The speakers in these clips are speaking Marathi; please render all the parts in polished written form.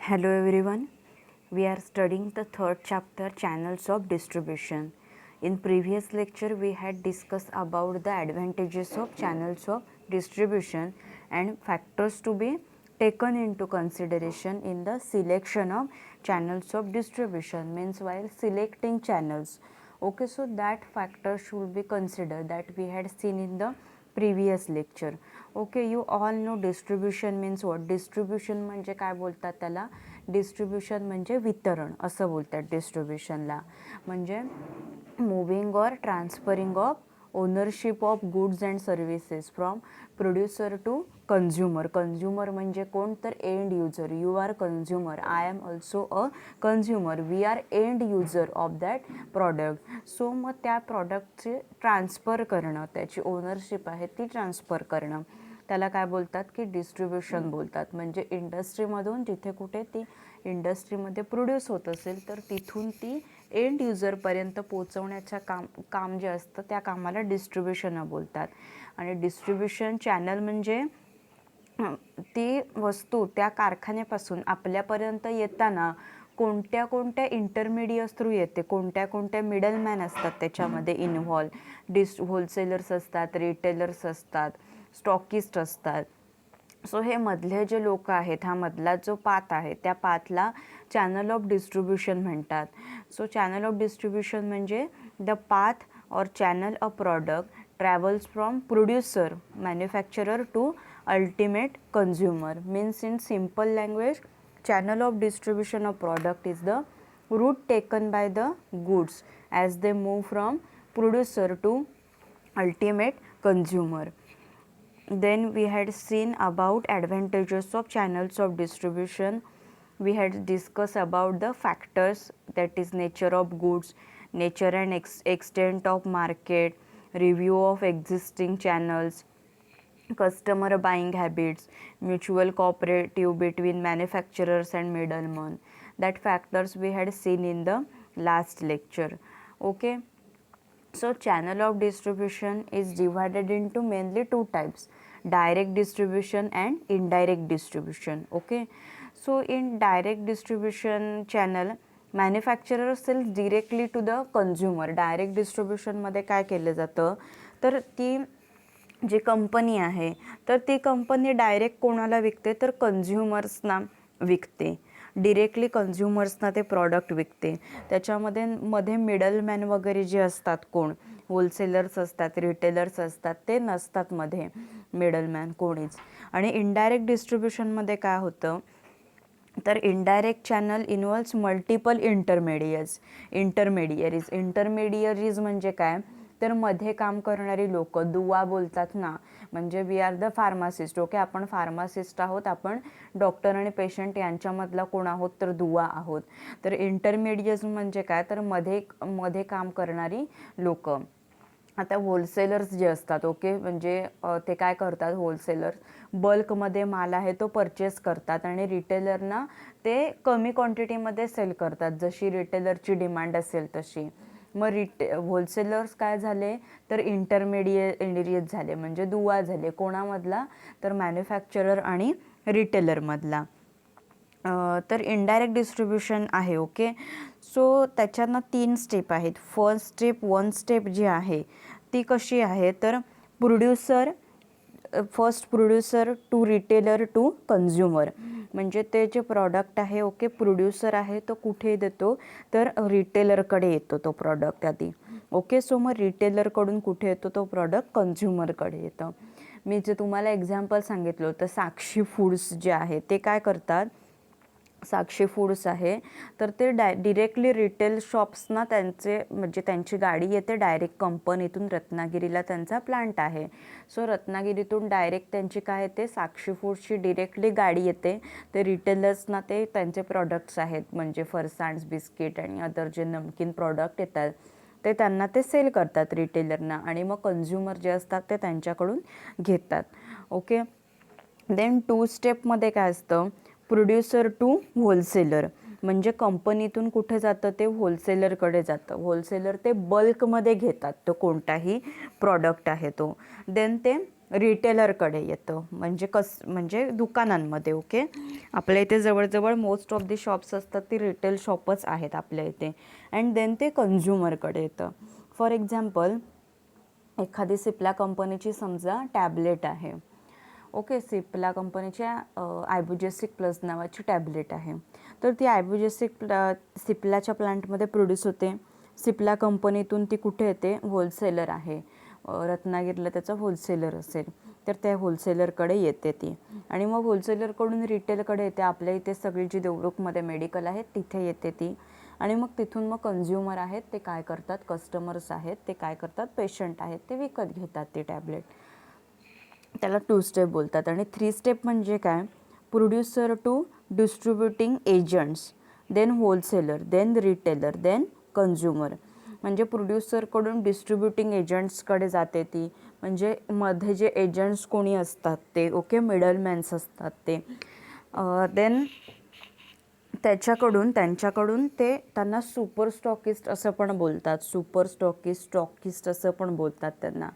Hello everyone. We are studying the third chapter, channels of distribution. In previous lecture we had discussed about the advantages of channels of distribution and factors to be taken into consideration in the selection of channels of distribution, means while selecting channels. Okay, so that factor should be considered that we had seen in the previous lecture. Okay, you all know distribution means what. Distribution म्हणजे काय बोलतात त्याला, डिस्ट्रीब्युशन म्हणजे वितरण असं बोलतात डिस्ट्रीब्युशनला. म्हणजे moving or transferring of ownership of goods and services from producer to consumer. Consumer म्हणजे कोण, तर end user. You are consumer, I am also a consumer, we are end user of that product. So मग त्या प्रॉडक्टचे ट्रान्सफर करणं, त्याची ओनरशिप आहे ती ट्रान्सफर करणं, त्याला काय बोलतात की डिस्ट्रीब्युशन बोलतात. म्हणजे इंडस्ट्रीमधून जिथे कुठे ती इंडस्ट्रीमध्ये प्रोड्यूस होत असेल तर तिथून ती एंड युजरपर्यंत पोचवण्याचं काम जे असतं त्या कामाला डिस्ट्रीब्युशन बोलतात. आणि डिस्ट्रीब्युशन चॅनल म्हणजे ती वस्तू त्या कारखान्यापासून आपल्यापर्यंत येताना कोणत्या कोणत्या इंटरमिडिएट्स थ्रू येते, कोणत्या कोणत्या मिडलमॅन असतात त्याच्यामध्ये इन्व्हॉल्व. होलसेलर्स असतात, रिटेलर्स असतात, स्टॉकिस्ट असतात. सो हे मधले जे लोक आहेत, हा मधला जो पाथ आहे त्या पाथला चॅनल ऑफ डिस्ट्रीब्युशन म्हणतात. सो चॅनल ऑफ डिस्ट्रीब्युशन म्हणजे the path or channel a product travels from producer, manufacturer to ultimate consumer. Means in simple language, channel of distribution of product is the route taken by the goods as they move from producer to ultimate consumer. Then we had seen about advantages of channels of distribution. We had discussed about the factors, that is nature of goods, nature and extent of market, review of existing channels, customer buying habits, mutual cooperative between manufacturers and middlemen. That factors we had seen in the last lecture. Okay, so channel of distribution is divided into mainly two types, direct distribution and indirect distribution. Okay, so in direct distribution channel, manufacturer sells directly to the consumer. Direct डिस्ट्रीब्युशनमध्ये काय केलं जातं, तर ती जी कंपनी आहे तर ती कंपनी डायरेक्ट कोणाला विकते, तर कंझ्युमर्सना विकते. डिरेक्टली कंझ्युमर्सना ते प्रॉडक्ट विकते. त्याच्यामध्ये मिडलमॅन वगैरे जे असतात, कोण होलसेलर्स असतात, रिटेलर्स असतात, ते नसतात मध्ये मिडलमॅन कोणीच. आणि इनडायरेक्ट डिस्ट्रीब्युशनमध्ये काय होतं, तर इनडायरेक्ट चॅनल इन्व्हॉल्व्स मल्टिपल इंटरमिडियरीज म्हणजे काय, तर मध्ये काम करणारी लोक, दुवा बोलतात ना, म्हणजे we are the pharmacist. Okay, आपण फार्मासिस्ट आहोत, आपण डॉक्टर आणि पेशंट यांच्यामधला कोण आहोत, तर दुवा आहोत. तर इंटरमिडिएट म्हणजे काय, तर मध्ये काम करणारी लोक. आता होलसेलर्स जे असतात, ओके, म्हणजे ते काय करतात, होलसेलर्स बल्कमध्ये माल आहे तो परचेस करतात आणि रिटेलरना ते कमी क्वांटिटीमध्ये सेल करतात, जशी रिटेलरची डिमांड असेल तशी. मग होलसेलर्स काय झाले, तर इंटरमिडिएट झाले, म्हणजे दुवा झाले. कोणामधला, तर मॅन्युफॅक्चरर आणि रिटेलरमधला. तर इनडायरेक्ट डिस्ट्रीब्युशन आहे. ओके, सो त्याच्यानं 3 स्टेप आहेत. वन स्टेप जी आहे ती कशी आहे, तर first producer to retailer to consumer. म्हणजे ते जे प्रॉडक्ट आहे, ओके, प्रोड्युसर आहे तो कुठे देतो, तर रिटेलरकडे येतो तो प्रॉडक्ट आधी. ओके, सो मग रिटेलरकडून कुठे येतो तो प्रॉडक्ट, कंझ्युमरकडे येतं. मी जे तुम्हाला एक्झाम्पल सांगितलं होतं, साक्षी फूड्स जे आहे ते काय करतात, साक्षी फूड्स आहे तर ते डिरेक्टली रिटेल शॉप्सना त्यांचे म्हणजे त्यांची गाडी येते डायरेक्ट कंपनीतून. रत्नागिरीला त्यांचा प्लांट आहे. सो रत्नागिरीतून डायरेक्ट त्यांची काय येते, साक्षी फूड्सची डिरेक्टली गाडी येते. ते रिटेलर्सना ते त्यांचे प्रॉडक्ट्स आहेत म्हणजे फरसांड्स, बिस्किट आणि अदर जे नमकीन प्रॉडक्ट येतात ते त्यांना ते सेल करतात रिटेलरना, आणि मग कंझ्युमर जे असतात ते त्यांच्याकडून घेतात. ओके, देन 2 स्टेपमध्ये काय असतं, प्रोड्युसर टू होलसेलर. म्हणजे कंपनीतून कुठे जातं, ते होलसेलरकडे जातं. होलसेलर ते बल्कमध्ये घेतात तो कोणताही प्रॉडक्ट आहे तो. देन ते रिटेलरकडे येतं, म्हणजे म्हणजे दुकानांमध्ये. ओके, आपल्या इथे जवळजवळ मोस्ट ऑफ दी शॉप्स असतात ती रिटेल शॉपच आहेत आपल्या इथे. अँड देन ते कन्झ्युमरकडे येतं. फॉर एक्झाम्पल, एखादी सिप्ला कंपनीची समजा टॅबलेट आहे. ओके, सिप्ला कंपनीच्या आयबुजेसिक प्लस नावाची टॅबलेट आहे. तर ती आयबुजेसिक सिप्लाच्या प्लांटमध्ये प्रोड्यूस होते. सिप्ला कंपनीतून ती कुठे येते? होलसेलर आहे, रत्नागिरीला त्याचा होलसेलर असेल तर त्या होलसेलरकडे येते ती. आणि मग होलसेलरकडून रिटेलकडे येते. आपल्या इथे सगळी जी देवरुखमध्ये मेडिकल आहेत तिथे येते ती. आणि मग तिथून मग कन्झ्युमर आहेत ते काय करतात, कस्टमर्स आहेत ते काय करतात, पेशंट आहेत ते विकत घेतात ती टॅबलेट. त्याला 2 स्टेप बोलतात. आणि 3 स्टेप म्हणजे काय? Producer to distributing agents, then wholesaler, then retailer, then consumer. म्हणजे प्रोड्युसरकडून डिस्ट्रीब्युटिंग एजंट्सकडे जाते ती, म्हणजे मध्ये जे एजंट्स कोणी असतात ते, ओके, मिडलमॅन्स असतात ते. देन त्यांच्याकडून ते त्यांना सुपर स्टॉकिस्ट असं पण बोलतात. सुपर स्टॉकिस्ट असं पण बोलतात त्यांना.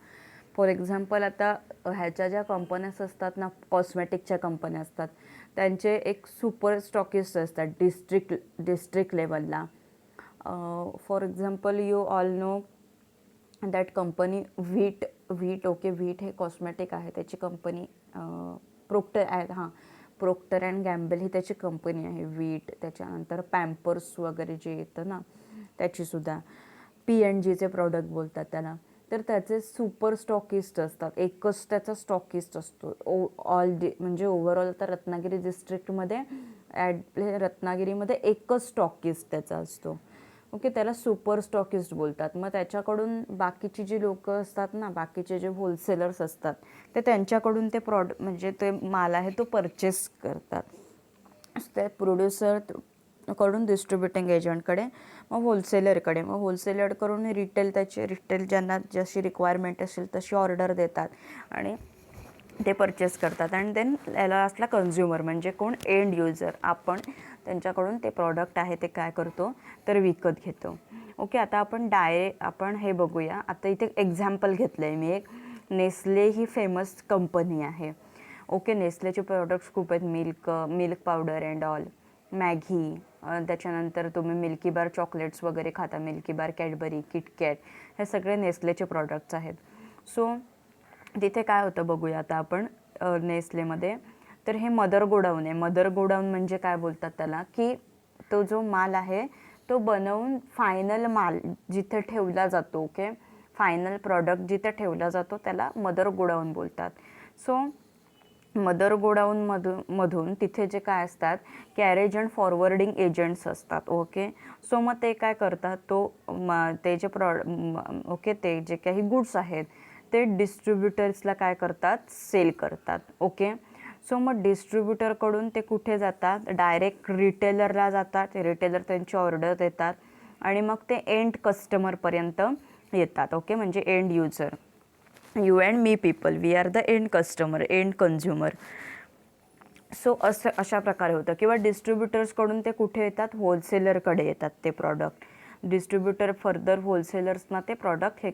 फॉर एक्झाम्पल, आता ह्याच्या ज्या कंपन्यास असतात ना, कॉस्मेटिकच्या कंपन्या असतात, त्यांचे एक सुपर स्टॉकिस्ट असतात डिस्ट्रिक्ट लेवलला. For example, you all know that company wheat. Okay, wheat हे कॉस्मेटिक आहे, त्याची कंपनी प्रोक्टर अँड गॅम्बल ही त्याची कंपनी आहे व्हीट. त्याच्यानंतर पॅम्पर्स वगैरे जे येतं ना त्याचीसुद्धा P&Gचे प्रॉडक्ट बोलतात त्याला. तर त्याचे सुपर स्टॉकिस्ट असतात, एकच त्याचा स्टॉकिस्ट असतो म्हणजे ओव्हरऑल आता रत्नागिरीमध्ये एकच स्टॉकिस्ट त्याचा असतो. ओके, त्याला सुपर स्टॉकिस्ट बोलतात. मग त्याच्याकडून बाकीची जी लोकं असतात ना, बाकीचे जे होलसेलर्स असतात ते त्यांच्याकडून ते म्हणजे ते माल आहे तो परचेस करतात. ते प्रोड्युसरकडून डिस्ट्रीब्युटिंग एजंटकडे, मग होलसेलरकडे, मग होलसेलरकडून रिटेल ज्यांना जशी रिक्वायरमेंट असेल तशी ऑर्डर देतात आणि ते परचेस करतात. अँड देन लास्टला कन्झ्युमर म्हणजे कोण? End user. आपण त्यांच्याकडून ते प्रॉडक्ट आहे ते काय करतो तर विकत घेतो. ओके, आता आपण हे बघूया. आता इथे एक्झाम्पल घेतलं आहे मी एक. नेस्ले ही फेमस कंपनी आहे. ओके, नेस्लेचे प्रोडक्ट्स खूप आहेत. Milk powder and all, Maggi, त्याच्यानंतर तुम्ही मिल्की बार चॉकलेट्स वगैरे खाता, मिल्की बार, कॅडबरी, किटकॅट, हे सगळे नेस्लेचे प्रॉडक्ट्स आहेत. सो तिथे काय होतं बघूया आता आपण नेस्लेमध्ये. तर हे मदर गोडाऊन आहे. मदर गोडाऊन म्हणजे काय बोलतात त्याला, की तो जो माल आहे तो बनवून फायनल माल जिथे ठेवला जातो, ओके, फायनल प्रॉडक्ट जिथे ठेवला जातो त्याला मदर गोडाऊन बोलतात. सो मदर गोडाऊनमधून तिथे जे काय असतात, कॅरेज अँड फॉरवर्डिंग एजंट्स असतात. ओके, सो मग ते काय करतात, ते जे ओके, ते जे काही गुड्स आहेत ते डिस्ट्रीब्युटर्सला काय करतात, सेल करतात. ओके, सो मग डिस्ट्रीब्युटरकडून ते कुठे जातात, डायरेक्ट रिटेलरला जातात. रिटेलर त्यांची ऑर्डर देतात आणि मग ते एंड कस्टमरपर्यंत येतात. ओके, म्हणजे end user, you and me people, we are the end customer, end consumer. So अशा प्रकारे होतं. किंवा डिस्ट्रीब्युटर्सकडून ते कुठे येतात, होलसेलरकडे येतात ते प्रॉडक्ट. डिस्ट्रीब्युटर फर्दर होलसेलर्सना ते प्रॉडक्ट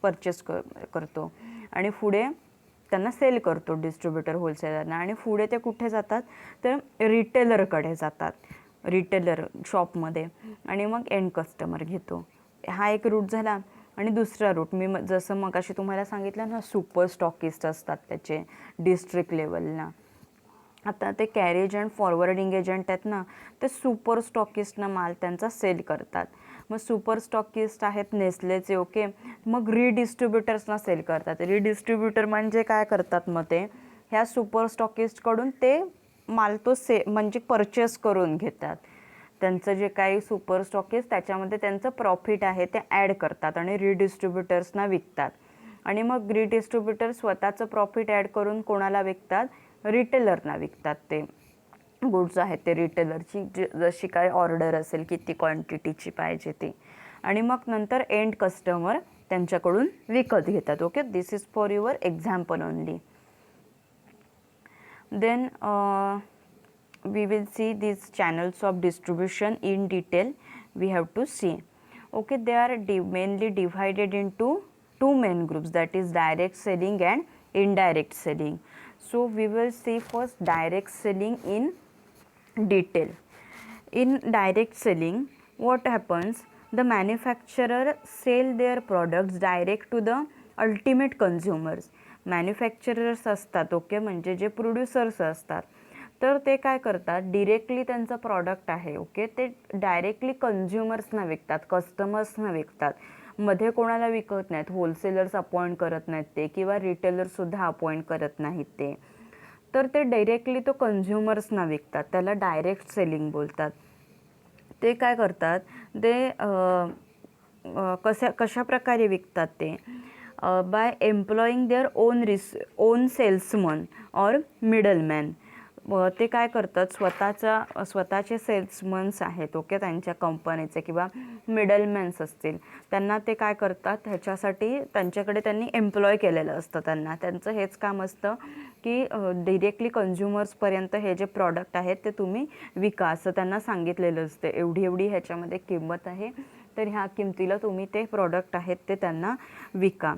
परचेस करतो आणि पुढे त्यांना सेल करतो डिस्ट्रीब्युटर होलसेलरना. आणि पुढे ते कुठे जातात तर रिटेलरकडे जातात, रिटेलर शॉपमध्ये, आणि मग एंड कस्टमर घेतो. हा एक रूट झाला. आणि दुसरा रूट मी जसं मगाशी तुम्हाला सांगितलं ना, सुपर स्टॉकिस्ट असतात त्याचे डिस्ट्रिक्ट लेवलला. आता ते कॅरेज अँड फॉरवर्डिंग एजंट आहेत ना, ते सुपर स्टॉकिस्टना माल त्यांचा सेल करतात. मग सुपर स्टॉकिस्ट आहेत नेस्लेचे. ओके, मग रिडिस्ट्रीब्युटर्सना सेल करतात. रिडिस्ट्रीब्युटर म्हणजे काय करतात, मग ते ह्या सुपर स्टॉकिस्टकडून ते माल तो म्हणजे परचेस करून घेतात. त्यांचं जे काही सुपर स्टॉकिस्ट त्याच्यामध्ये त्यांचं प्रॉफिट आहे ते ॲड करतात आणि रिडिस्ट्रीब्युटर्सना विकतात. आणि मग रिडिस्ट्रीब्युटर स्वतःचं प्रॉफिट ॲड करून कोणाला विकतात, रिटेलरना विकतात. ते गुड्स आहेत ते रिटेलरची जशी काय ऑर्डर असेल, किती क्वांटिटीची पाहिजे ती, आणि मग नंतर एंड कस्टमर त्यांच्याकडून विकत घेतात. Okay, this is for your example only. Then we will see these channels of distribution in detail. We have to see. Okay, they are mainly divided into two main groups, that is direct selling and indirect selling. So we will see first direct selling in detail. In direct selling, what happens? The manufacturer sell their products direct to the ultimate consumers. Manufacturers असतात ओके, म्हणजे जे प्रोड्युसर्स असतात, तर ते काय करतात, डिरेक्टली त्यांचं प्रॉडक्ट आहे ओके, ते डायरेक्टली कन्झ्युमर्सना विकतात, कस्टमर्सना विकतात, मध्ये कोणाला विकत नाहीत, होलसेलर्स अपॉइंट करत नाहीत ते, किंवा रिटेलर्ससुद्धा अपॉइंट करत नाहीत ते, तर ते डायरेक्टली तो कन्झ्युमर्सना विकतात, त्याला डायरेक्ट सेलिंग बोलतात. ते काय करतात, ते कशा प्रकारे विकतात ते, by employing their own salesman or middleman. ते काय करतात, स्वतःचे सेल्समन्स आहेत ओके त्यांच्या कंपनीचे, किंवा मिडलमॅन्स असतील, त्यांना ते काय करतात, ह्याच्यासाठी त्यांच्याकडे त्यांनी एम्प्लॉय केलेलं असतं, त्यांचं हेच काम असतं की डिरेक्टली कन्झ्युमर्सपर्यंत हे जे प्रॉडक्ट आहेत ते तुम्ही विका, असं त्यांना सांगितलेलं असतं. एवढी ह्याच्यामध्ये किंमत आहे, तर ह्या किमतीला तुम्ही ते प्रॉडक्ट आहेत ते त्यांना विका.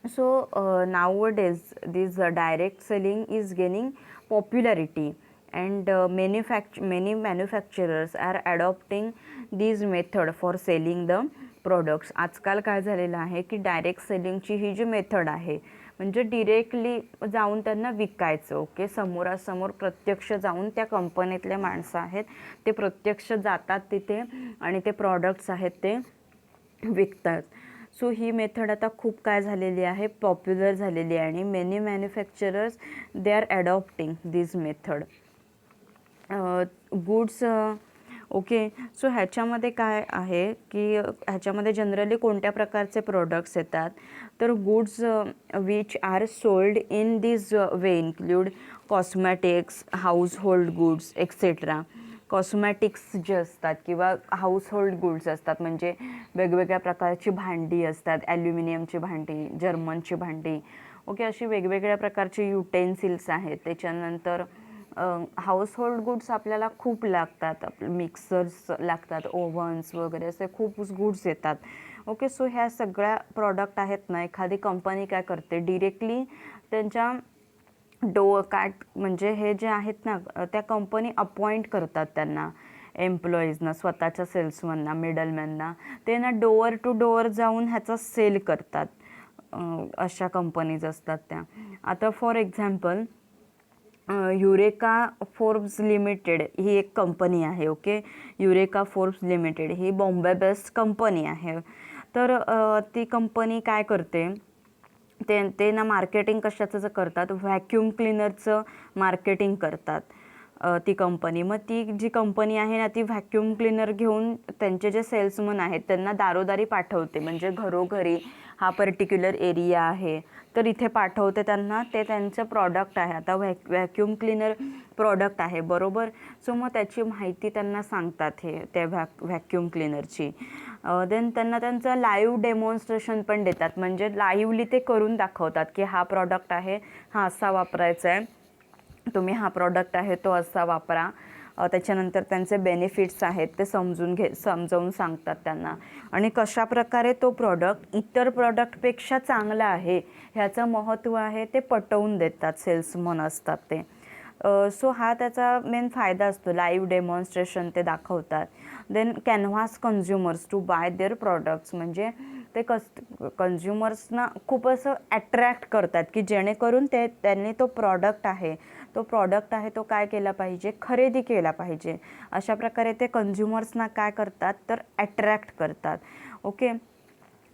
So nowadays this direct selling is gaining popularity, and many manufacturers are adopting this method for selling the products. आजकाल काय झालेलं आहे की डायरेक्ट सेलिंगची ही जी मेथड आहे, म्हणजे डिरेक्टली जाऊन त्यांना विकायचं ओके, समोरासमोर प्रत्यक्ष जाऊन त्या कंपनीतले माणसं आहेत ते प्रत्यक्ष जातात तिथे आणि ते प्रॉडक्ट्स आहेत ते विकतात. सो ही मेथड आता खूप काय झालेली आहे, पॉप्युलर झालेली आहे, आणि many manufacturers they are adopting this method. Goods okay. So ह्याच्यामध्ये काय आहे की ह्याच्यामध्ये जनरली कोणत्या प्रकारचे प्रोडक्ट्स येतात, तर goods which are sold in this way include cosmetics, household goods etcetera. Cosmetics जे असतात किंवा हाऊसहोल्ड गुड्स असतात, म्हणजे वेगवेगळ्या प्रकारची भांडी असतात, ॲल्युमिनियमची भांडी, जर्मनची भांडी ओके, अशी वेगवेगळ्या प्रकारचे युटेन्सिल्स आहेत. त्याच्यानंतर हाऊसहोल्ड गुड्स आपल्याला खूप लागतात, मिक्सर्स लागतात, ओव्हन्स वगैरे असे खूप गुड्स येतात ओके. सो ह्या सगळ्या प्रॉडक्ट आहेत ना, एखादी कंपनी काय करते, डिरेक्टली त्यांच्या म्हणजे हे जे आहेत ना, त्या कंपनी अपॉइंट करतात त्यांना एम्प्लॉईजना, स्वतःच्या सेल्समनना, मिडलमॅनना, ते ना डोअर टू डोअर जाऊन ह्याचा सेल करतात. अशा कंपनीज असतात त्या. आता for example Eureka Forbes limited ही एक कंपनी आहे ओके. युरेका फोर्ब्स लिमिटेड ही बॉम्बे बेस्ड कंपनी आहे. तर ती कंपनी काय करते, ते ना मार्केटिंग कशाचं करतात, व्हॅक्यूम क्लीनरचं मार्केटिंग करतात ती कंपनी. मग ती जी कंपनी आहे ना, ती व्हॅक्यूम क्लीनर घेऊन त्यांचे जे सेल्समन आहेत त्यांना दारोदारी पाठवते, म्हणजे घरोघरी, हा पर्टिक्युलर एरिया आहे तर इथे पाठवते त्यांना, ते त्यांचं प्रॉडक्ट आहे. आता व्हॅक्यूम क्लीनर प्रॉडक्ट आहे बरोबर. सो मग त्याची माहिती त्यांना सांगतात हे त्या व्हॅक्यूम क्लीनरची. देन त्यांना त्यांचं लाईव्ह डेमॉन्स्ट्रेशन पण देतात, म्हणजे लाईव्हली ते करून दाखवतात की हा प्रॉडक्ट आहे, हा असा वापरायचा आहे, तुम्ही हा प्रॉडक्ट आहे तो असा वापरा. त्याच्यानंतर त्यांचे बेनिफिट्स आहेत ते समजावून सांगतात त्यांना, आणि कशाप्रकारे तो प्रॉडक्ट इतर प्रॉडक्टपेक्षा चांगला आहे ह्याचं महत्त्व आहे ते पटवून देतात, सेल्समन असतात ते. सो हा त्याचा मेन फायदा असतो, लाईव्ह डेमॉन्स्ट्रेशन ते दाखवतात. Then canvass consumers to buy their products, म्हणजे ते कन्झ्युमर्सना खूप असं ॲट्रॅक्ट करतात की जेणेकरून त्यांनी तो प्रॉडक्ट आहे तो काय केला पाहिजे, खरेदी केला पाहिजे. अशा प्रकारे ते कन्झ्युमर्सना काय करतात तर ॲट्रॅक्ट करतात ओके.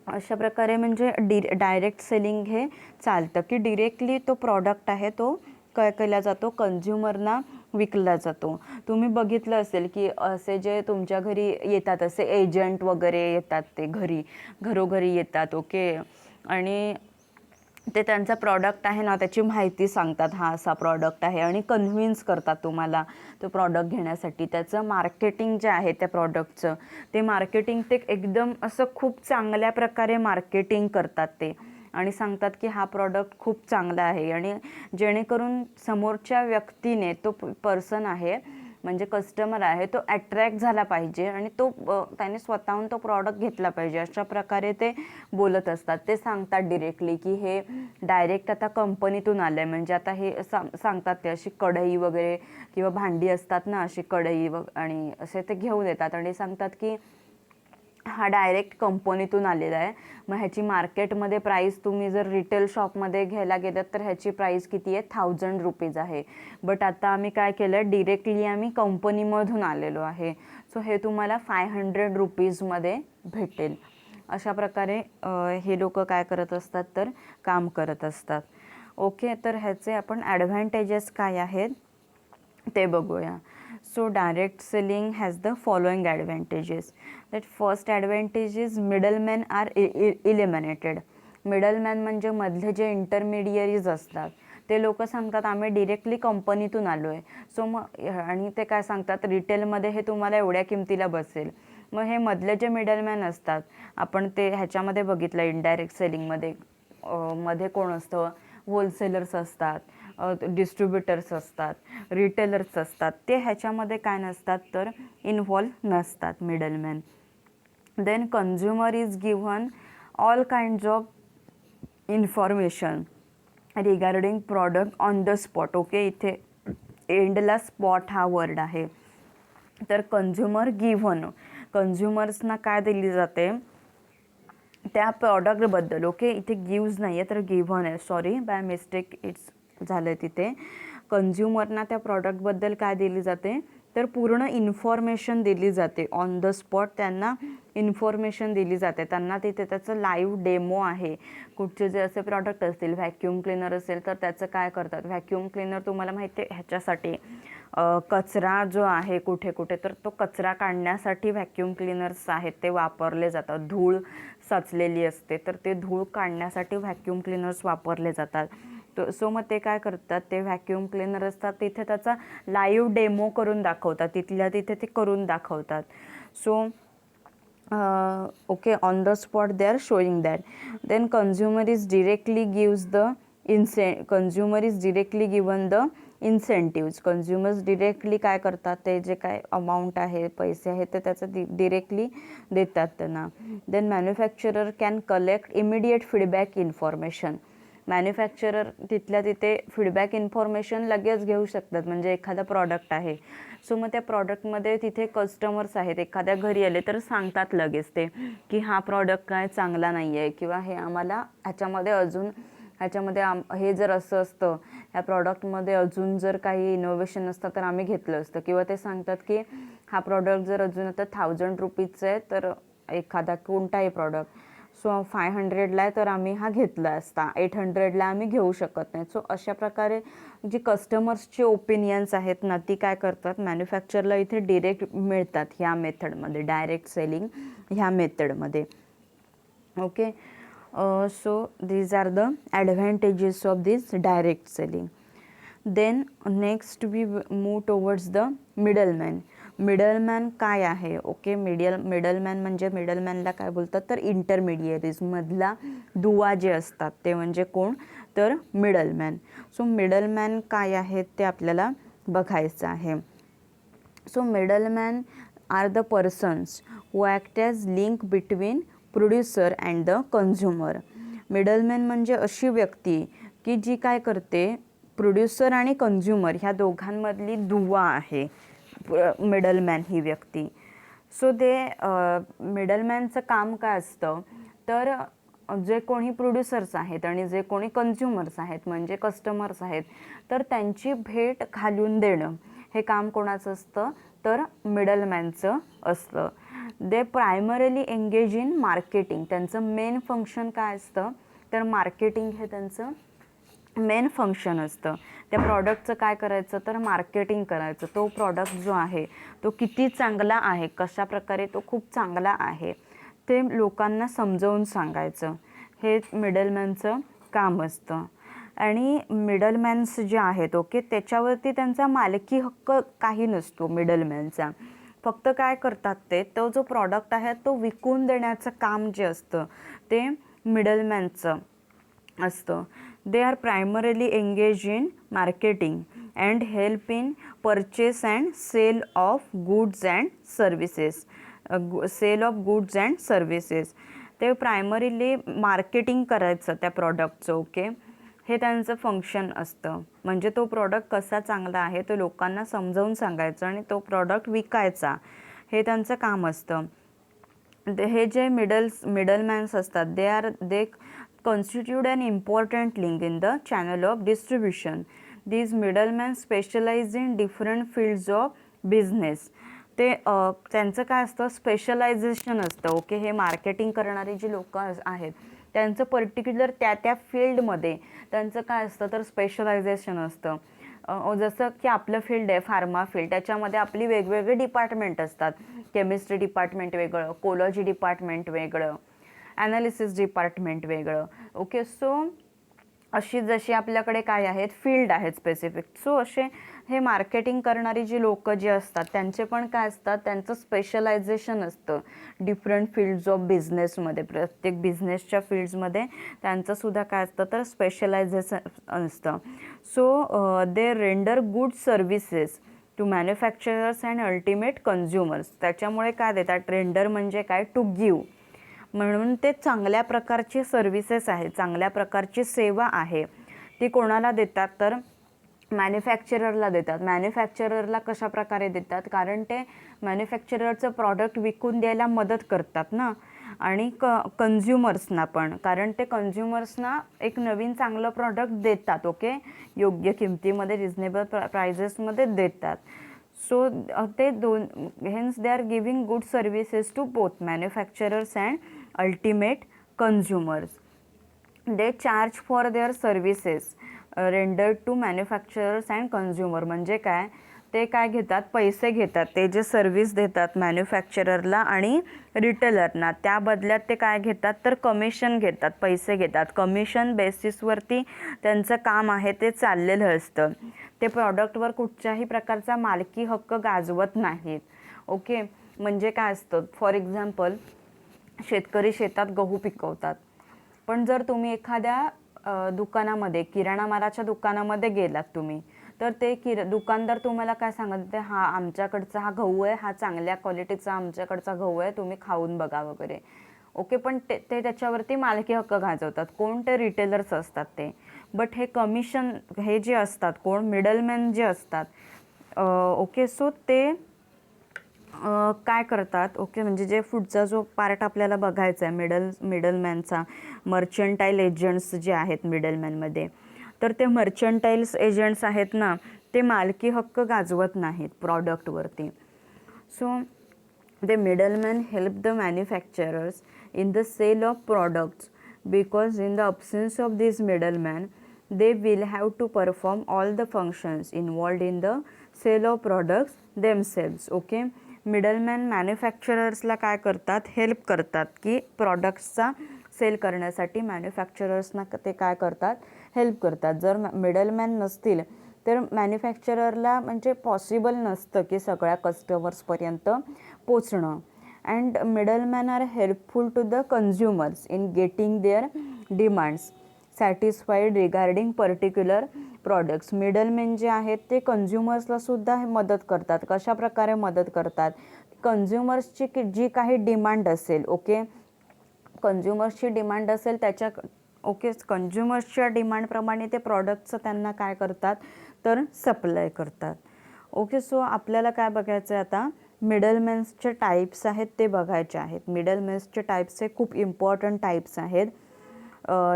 अशा प्रकारे म्हणजे डायरेक्ट सेलिंग हे चालतं की डिरेक्टली तो प्रॉडक्ट आहे तो काय केला जातो, कन्झ्युमरना विकला जातो. तुम्ही बघितलं असेल की असे जे तुमच्या घरी येतात असे एजंट वगैरे येतात, ते घरोघरी येतात ओके, आणि ते त्यांचा प्रॉडक्ट आहे ना त्याची माहिती सांगतात, हा असा प्रॉडक्ट आहे, आणि कन्व्हिन्स करतात तुम्हाला तो प्रॉडक्ट घेण्यासाठी. त्याचं मार्केटिंग जे आहे त्या प्रॉडक्टचं, ते मार्केटिंग ते एकदम असं खूप चांगल्या प्रकारे मार्केटिंग करतात ते, आणि सांगतात की हा प्रॉडक्ट खूप चांगला आहे, आणि जेणेकरून समोरच्या व्यक्तीने, तो पर्सन आहे म्हणजे कस्टमर आहे तो अट्रॅक्ट झाला पाहिजे आणि तो त्याने स्वतःहून तो प्रॉडक्ट घेतला पाहिजे, अशा प्रकारे ते बोलत असतात. ते सांगतात डिरेक्टली की हे डायरेक्ट आता कंपनीतून आलं आहे. म्हणजे आता हे सांगतात ते अशी कढई वगैरे किंवा भांडी असतात ना, अशी कढई आणि असे ते घेऊन येतात आणि सांगतात की हा डायरेक्ट कंपनीतून आलेला आहे. मग ह्याची मार्केटमध्ये प्राईस तुम्ही जर रिटेल शॉपमध्ये घ्यायला गेलात तर ह्याची प्राईस किती आहे, 1000 रुपीज आहे. बट आता आम्ही काय केलं, डिरेक्टली आम्ही कंपनीमधून आलेलो आहे, सो हे तुम्हाला 500 रुपीजमध्ये भेटेल. अशा प्रकारे हे लोक काय करत असतात तर काम करत असतात. ओके, तर ह्याचे आपण ॲडव्हान्टेजेस काय आहेत ते बघूया. So direct selling has the following advantages. That first advantage is middlemen are eliminated. Middleman म्हणजे मधले जे इंटरमिडियरीज असतात ते लोक सांगतात आम्ही डिरेक्टली कंपनीतून आलो आहे. सो मग आणि ते काय सांगतात रिटेलमध्ये हे तुम्हाला एवढ्या किमतीला बसेल. मग हे मधले जे मिडलमॅन असतात, आपण ते ह्याच्यामध्ये बघितलं इनडायरेक्ट सेलिंगमध्ये, मध्ये कोण असतं, होलसेलर्स असतात, डिस्ट्रीब्युटर्स असतात, रिटेलर्स असतात, ते ह्याच्यामध्ये काय नसतात तर इन्व्हॉल्व नसतात middleman. Then consumer is given all kinds of information regarding product on the spot. Okay, इथे एंडला स्पॉट हा वर्ड आहे. तर कन्झ्युमर गिव्हन, कन्झ्युमर्सना काय दिली जाते त्या प्रॉडक्टबद्दल. ओके, इथे गिव्ज नाही आहे तर गिव्हन आहे, सॉरी बाय मिस्टेक इट्स झालं तिथे. कन्झ्युमरना त्या प्रॉडक्टबद्दल काय दिली जाते तर पूर्ण इन्फॉर्मेशन दिली जाते. ऑन द स्पॉट त्यांना इन्फॉर्मेशन दिली जाते. त्यांना तिथे त्याचं लाईव्ह डेमो आहे. कुठचे जे असे प्रॉडक्ट असतील, व्हॅक्यूम क्लीनर असेल तर त्याचं काय करतात, व्हॅक्यूम क्लीनर तुम्हाला माहिती आहे ह्याच्यासाठी कचरा जो आहे कुठे कुठे तर तो कचरा काढण्यासाठी व्हॅक्यूम क्लीनर्स आहेत ते वापरले जातात. धूळ साचलेली असते तर ते धूळ काढण्यासाठी व्हॅक्यूम क्लीनर्स वापरले जातात. सो मग ते काय करतात, ते व्हॅक्यूम क्लीनर असतात तिथे त्याचा लाईव्ह डेमो करून दाखवतात, तिथल्या तिथे ते करून दाखवतात. So okay, on the spot they are showing that. Then consumer is directly given the incentives. Consumers directly काय करतात, ते जे काय अमाऊंट आहे, पैसे आहेत ते त्याचं डिरेक्टली देतात त्यांना. Then manufacturer can collect immediate feedback information. Manufacturer तिथल्या तिथे फीडबॅक इन्फॉर्मेशन लगेच घेऊ शकतात. म्हणजे एखादा प्रॉडक्ट आहे, सो मग त्या प्रॉडक्टमध्ये तिथे कस्टमर्स आहेत, एखाद्या घरी आले तर सांगतात लगेच ते की हा प्रॉडक्ट काय चांगला नाही आहे किंवा हे आम्हाला ह्याच्यामध्ये हे जर असं असतं, ह्या प्रॉडक्टमध्ये अजून जर काही इनोव्हेशन असतं तर आम्ही घेतलं असतं. किंवा ते सांगतात की हा प्रॉडक्ट जर अजून आता 1000 रुपीजचा आहे तर एखादा कोणताही प्रॉडक्ट सो 500ला आहे तर आम्ही हा घेतला असता, 800ला आम्ही घेऊ शकत नाही. सो अशा प्रकारे जी कस्टमर्सची ओपिनियन्स आहेत ना ती काय करतात मॅन्युफॅक्चरला इथे डिरेक्ट मिळतात ह्या मेथडमध्ये, डायरेक्ट सेलिंग ह्या मेथडमध्ये. Okay, so these are the advantages of this direct selling. Then next we move towards the middleman. Middleman काय आहे? ओके, मिडलमॅन म्हणजे मिडलमॅनला काय बोलतात तर इंटरमिडियरीज, मधला दुवा जे असतात ते म्हणजे कोण तर मिडलमॅन. सो मिडलमॅन काय आहेत ते आपल्याला बघायचं आहे. So middleman are the persons who act as link between producer and the consumer. Middleman म्हणजे अशी व्यक्ती की जी काय करते, प्रोड्युसर आणि कन्झ्युमर ह्या दोघांमधली दुवा आहे मिडलमॅन ही व्यक्ती. सो ते मिडलमॅनचं काम काय असतं तर जे कोणी प्रोड्युसर्स आहेत आणि जे कोणी कन्झ्युमर्स आहेत म्हणजे कस्टमर्स आहेत तर त्यांची भेट घालून देणं हे काम कोणाचं असतं तर मिडलमॅनचं असतं. दे प्रायमरीली एंगेज इन मार्केटिंग. त्यांचं मेन फंक्शन काय असतं तर मार्केटिंग हे त्यांचं मेन फंक्शन असतं. त्या प्रॉडक्टचं काय करायचं तर मार्केटिंग करायचं. तो प्रॉडक्ट जो आहे तो किती चांगला आहे, कशा प्रकारे तो खूप चांगला आहे ते लोकांना समजावून सांगायचं, हे मिडलमॅनचं काम असतं. आणि मिडलमॅन्स जे आहेत ओके त्याच्यावरती त्यांचा मालकी हक्क काही नसतो मिडलमॅनचा. फक्त काय करतात ते, तो जो प्रॉडक्ट आहे तो विकून देण्याचं काम जे असतं ते मिडलमॅनचं असतं. They are primarily engage in marketing and help in purchase and sale of goods and services. Sale of goods and services, ते प्रायमरीली मार्केटिंग करायचं त्या प्रॉडक्टचं. ओके, हे त्यांचं फंक्शन असतं. म्हणजे तो प्रॉडक्ट कसा चांगला आहे तो लोकांना समजावून सांगायचं आणि तो प्रॉडक्ट विकायचा, हे त्यांचं काम असतं. हे जे मिडलमॅन्स असतात, दे constitute an important link in the channel of distribution. These middlemen specialize in different fields of business. ते त्यांचं काय असतं, स्पेशलायझेशन असतं. ओके, हे मार्केटिंग करणारे जे लोक आहेत त्यांचं पर्टिक्युलर त्या फील्डमध्ये त्यांचं काय असतं तर स्पेशलायझेशन असतं. जसं की आपलं फील्ड आहे फार्मा फील्ड, त्याच्यामध्ये आपली वेगवेगळे डिपार्टमेंट असतात. केमिस्ट्री डिपार्टमेंट वेगळं, कोलॉजी डिपार्टमेंट वेगळं, ॲनालिसिस डिपार्टमेंट वेगळं. ओके, सो अशी जशी आपल्याकडे काय आहेत फील्ड आहेत स्पेसिफिक, सो असे हे मार्केटिंग करणारी जी लोक जे असतात त्यांचे पण काय असतात, त्यांचं स्पेशलायझेशन असतं डिफरंट फील्ड्स ऑफ बिझनेसमध्ये. प्रत्येक बिझनेसच्या फील्ड्समध्ये त्यांचंसुद्धा काय असतं तर स्पेशलायझेशन असतं. So they render good services to manufacturers and ultimate consumers. त्याच्यामुळे काय देतात, रेंडर म्हणजे काय, टू गिव्ह, म्हणून ते चांगल्या प्रकारची सर्व्हिसेस आहे, चांगल्या प्रकारची सेवा आहे. ती कोणाला देतात तर मॅन्युफॅक्चररला देतात. मॅन्युफॅक्चररला कशा प्रकारे देतात, कारण ते मॅन्युफॅक्चररचं प्रॉडक्ट विकून द्यायला मदत करतात ना, आणि कन्झ्युमर्सना पण, कारण ते कन्झ्युमर्सना एक नवीन चांगलं प्रॉडक्ट देतात. ओके, योग्य किमतीमध्ये रिजनेबल प्राइजेसमध्ये देतात. सो ते hence they are giving good services to both manufacturers and ultimate consumers. They charge for their services rendered to manufacturers and consumer. म्हणजे काय, ते काय घेतात, पैसे घेतात, ते जे सर्व्हिस देतात मॅन्युफॅक्चररला आणि रिटेलरना, त्या बदल्यात ते काय घेतात तर कमिशन घेतात, पैसे घेतात. कमिशन बेसिसवरती त्यांचं काम आहे ते चाललेलं असतं. ते प्रॉडक्टवर कुठच्याही प्रकारचा मालकी हक्क गाजवत नाहीत. ओके, म्हणजे काय असतं, फॉर एक्झाम्पल शेतकरी शेतात गहू पिकवतात, पण जर तुम्ही एखाद्या दुकानामध्ये, किराणा मालाच्या दुकानामध्ये गेलात तुम्ही, तर ते दुकानदार तुम्हाला काय सांगत, हा आमच्याकडचा हा गहू आहे, हा चांगल्या क्वालिटीचा आमच्याकडचा गहू आहे, तुम्ही खाऊन बघा वगैरे. ओके, पण ते त्याच्यावरती मालकी हक्क गाजवतात. कोण, ते रिटेलर्स असतात ते. बट हे कमिशन हे जे असतात, कोण, मिडलमॅन जे असतात. ओके, सो ते काय करतात. ओके, म्हणजे जे पुढचा जो पार्ट आपल्याला बघायचा आहे मिडलमॅनचा, मर्चंटाईल एजंट्स जे आहेत मिडलमॅनमध्ये, तर ते मर्चंटाईल्स एजंट्स आहेत ना, ते मालकी हक्क गाजवत नाहीत प्रॉडक्टवरती. So the middlemen help the manufacturers in the sale of products, because in the absence of these middlemen they will have to perform all the functions involved in the sale of products themselves. ओके, मिडलमॅन मॅन्युफॅक्चरर्सला काय करतात, हेल्प करतात की प्रॉडक्ट्सचा सेल करण्यासाठी मॅन्युफॅक्चरर्सना ते काय करतात, हेल्प करतात. जर मिडलमॅन नसतील तर मॅन्युफॅक्चररला म्हणजे पॉसिबल नसतं की सगळ्या कस्टमर्सपर्यंत पोचणं. And middleman are helpful to the consumers in getting their demands satisfied regarding particular products. Middleman जे आहेत ते कन्झ्युमर्सला सुद्धा मदत करतात. कशा प्रकारे मदत करतात, कन्झ्युमर्सची जी काही डिमांड असेल, ओके, कन्झ्युमर्सची डिमांड असेल त्याच्या, ओके, कन्झ्युमर्सच्या डिमांडप्रमाणे ते प्रॉडक्टचं त्यांना काय करतात तर सप्लाय करतात. ओके, सो आपल्याला काय बघायचं आहे आता, मिडलमॅन्सचे टाईप्स आहेत ते बघायचे आहेत. मिडलमॅन्सचे टाईप्सचे खूप इम्पॉर्टंट टाईप्स आहेत.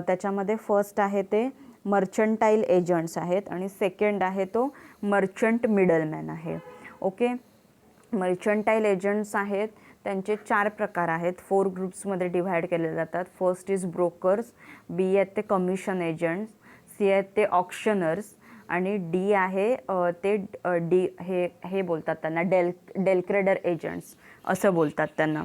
त्याच्यामध्ये फर्स्ट आहे ते मर्चंटाईल एजंट्स आहेत आणि सेकंड आहे तो मर्चंट मिडलमॅन आहे. ओके, मर्चंटाईल एजंट्स आहेत, त्यांचे 4 प्रकार आहेत, 4 ग्रुप्समध्ये डिव्हाइड केले जातात. फर्स्ट इज ब्रोकर्स, बी आहेत ते कमिशन एजंट्स, सी आहेत ते ऑक्शनर्स, आणि डी आहे ते डी हे बोलतात त्यांना डेलक्रेडर एजंट्स असं बोलतात त्यांना.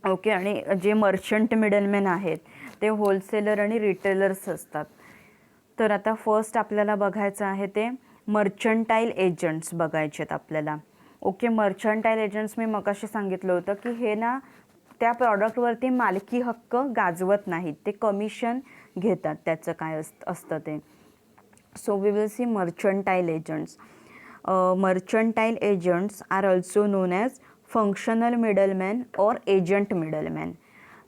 ओके, आणि जे मर्चंट मिडलमॅन आहेत ते होलसेलर आणि रिटेलर्स असतात. तर आता फर्स्ट आपल्याला बघायचं आहे ते मर्चंटाईल एजंट्स बघायचे आहेत आपल्याला. ओके, मर्चंटाईल एजंट्स मी मगाशी सांगितलं होतं की हे ना त्या प्रॉडक्टवरती मालकी हक्क गाजवत नाहीत, ते कमिशन घेतात, त्याचं काय असतं ते. So we will see mercantile agents. Mercantile agents are also known as functional middleman or agent middleman.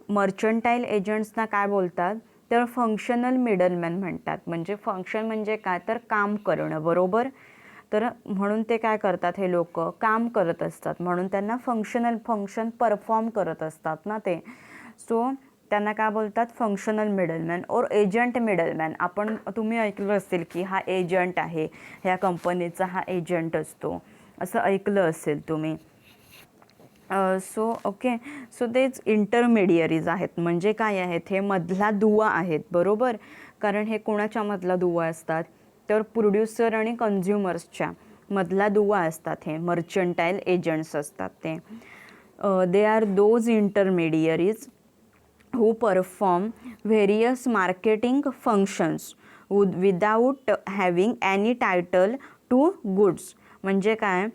Mercantile एजंट्सना काय बोलतात तर फंक्शनल मिडलमॅन म्हणतात. म्हणजे फंक्शन म्हणजे काय तर काम करणं, बरोबर. तर म्हणून ते काय करतात, हे लोक काम करत असतात म्हणून त्यांना फंक्शन परफॉर्म करत असतात ना ते. सो त्यांना काय बोलतात functional middleman or agent middleman. तुम्ही ऐकलं असेल की हा एजंट आहे, ह्या कंपनीचा हा एजंट असतो, असं ऐकलं असेल तुम्ही. सो तेच इंटरमिडियरीज आहेत. म्हणजे काय आहेत, हे मधला दुवा आहेत, बरोबर. कारण हे कोणाच्या मधला दुवा असतात तर प्रोड्युसर आणि कन्झ्युमर्सच्या मधला दुवा असतात. हे मर्चंटाईल एजंट्स असतात ते. They are those intermediaries who perform various marketing functions without having any title to goods. म्हणजे काय,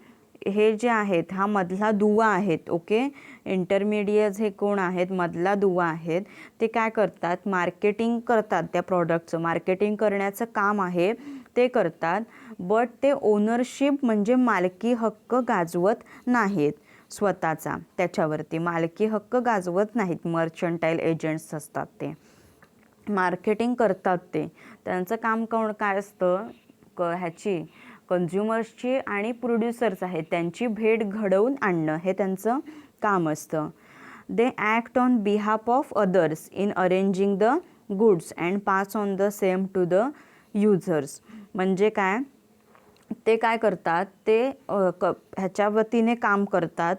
हे जे आहेत हा मधला दुवा आहेत. ओके, इंटरमिडिएट्स हे कोण आहेत, मधला दुवा आहेत. ते काय करतात, मार्केटिंग करतात, त्या प्रॉडक्टचं मार्केटिंग करण्याचं काम आहे ते करतात. बट ते ओनरशिप म्हणजे मालकी हक्क गाजवत नाहीत स्वतःचा, त्याच्यावरती मालकी हक्क गाजवत नाहीत. मर्चंटाईल एजंट्स असतात ते मार्केटिंग करतात. त्यांचं काम काय असतं, ह्याची कन्झ्युमर्सची आणि प्रोड्युसर्स आहेत त्यांची भेट घडवून आणणं हे त्यांचं काम असतं. They act on behalf of others in arranging the goods and pass on the same to the users. म्हणजे काय, ते काय करतात, ते ह्याच्या वतीने काम करतात,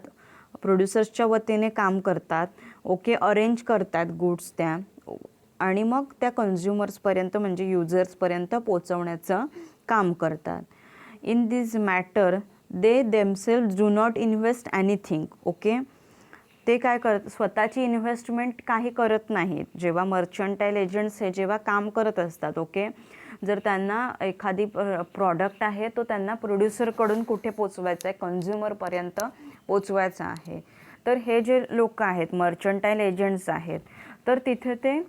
प्रोड्युसर्सच्या वतीने काम करतात. ओके, अरेंज करतात गुड्स त्या आणि मग त्या कन्झ्युमर्सपर्यंत म्हणजे युजर्सपर्यंत पोचवण्याचं काम करतात. In this matter they themselves do not invest anything. Okay, ते काय स्वतःची इन्व्हेस्टमेंट काही करत नाहीत. जेव्हा मर्चंटाईल एजंट्स हे जेव्हा काम करत असतात, ओके, जर त्यांना एखादी प्रॉडक्ट आहे तो त्यांना प्रोड्युसरकडून कुठे पोचवायचा आहे, कन्झ्युमरपर्यंत पोचवायचा आहे. तर हे जे लोक आहेत मर्चंटाईल एजंट्स आहेत, तर तिथे ते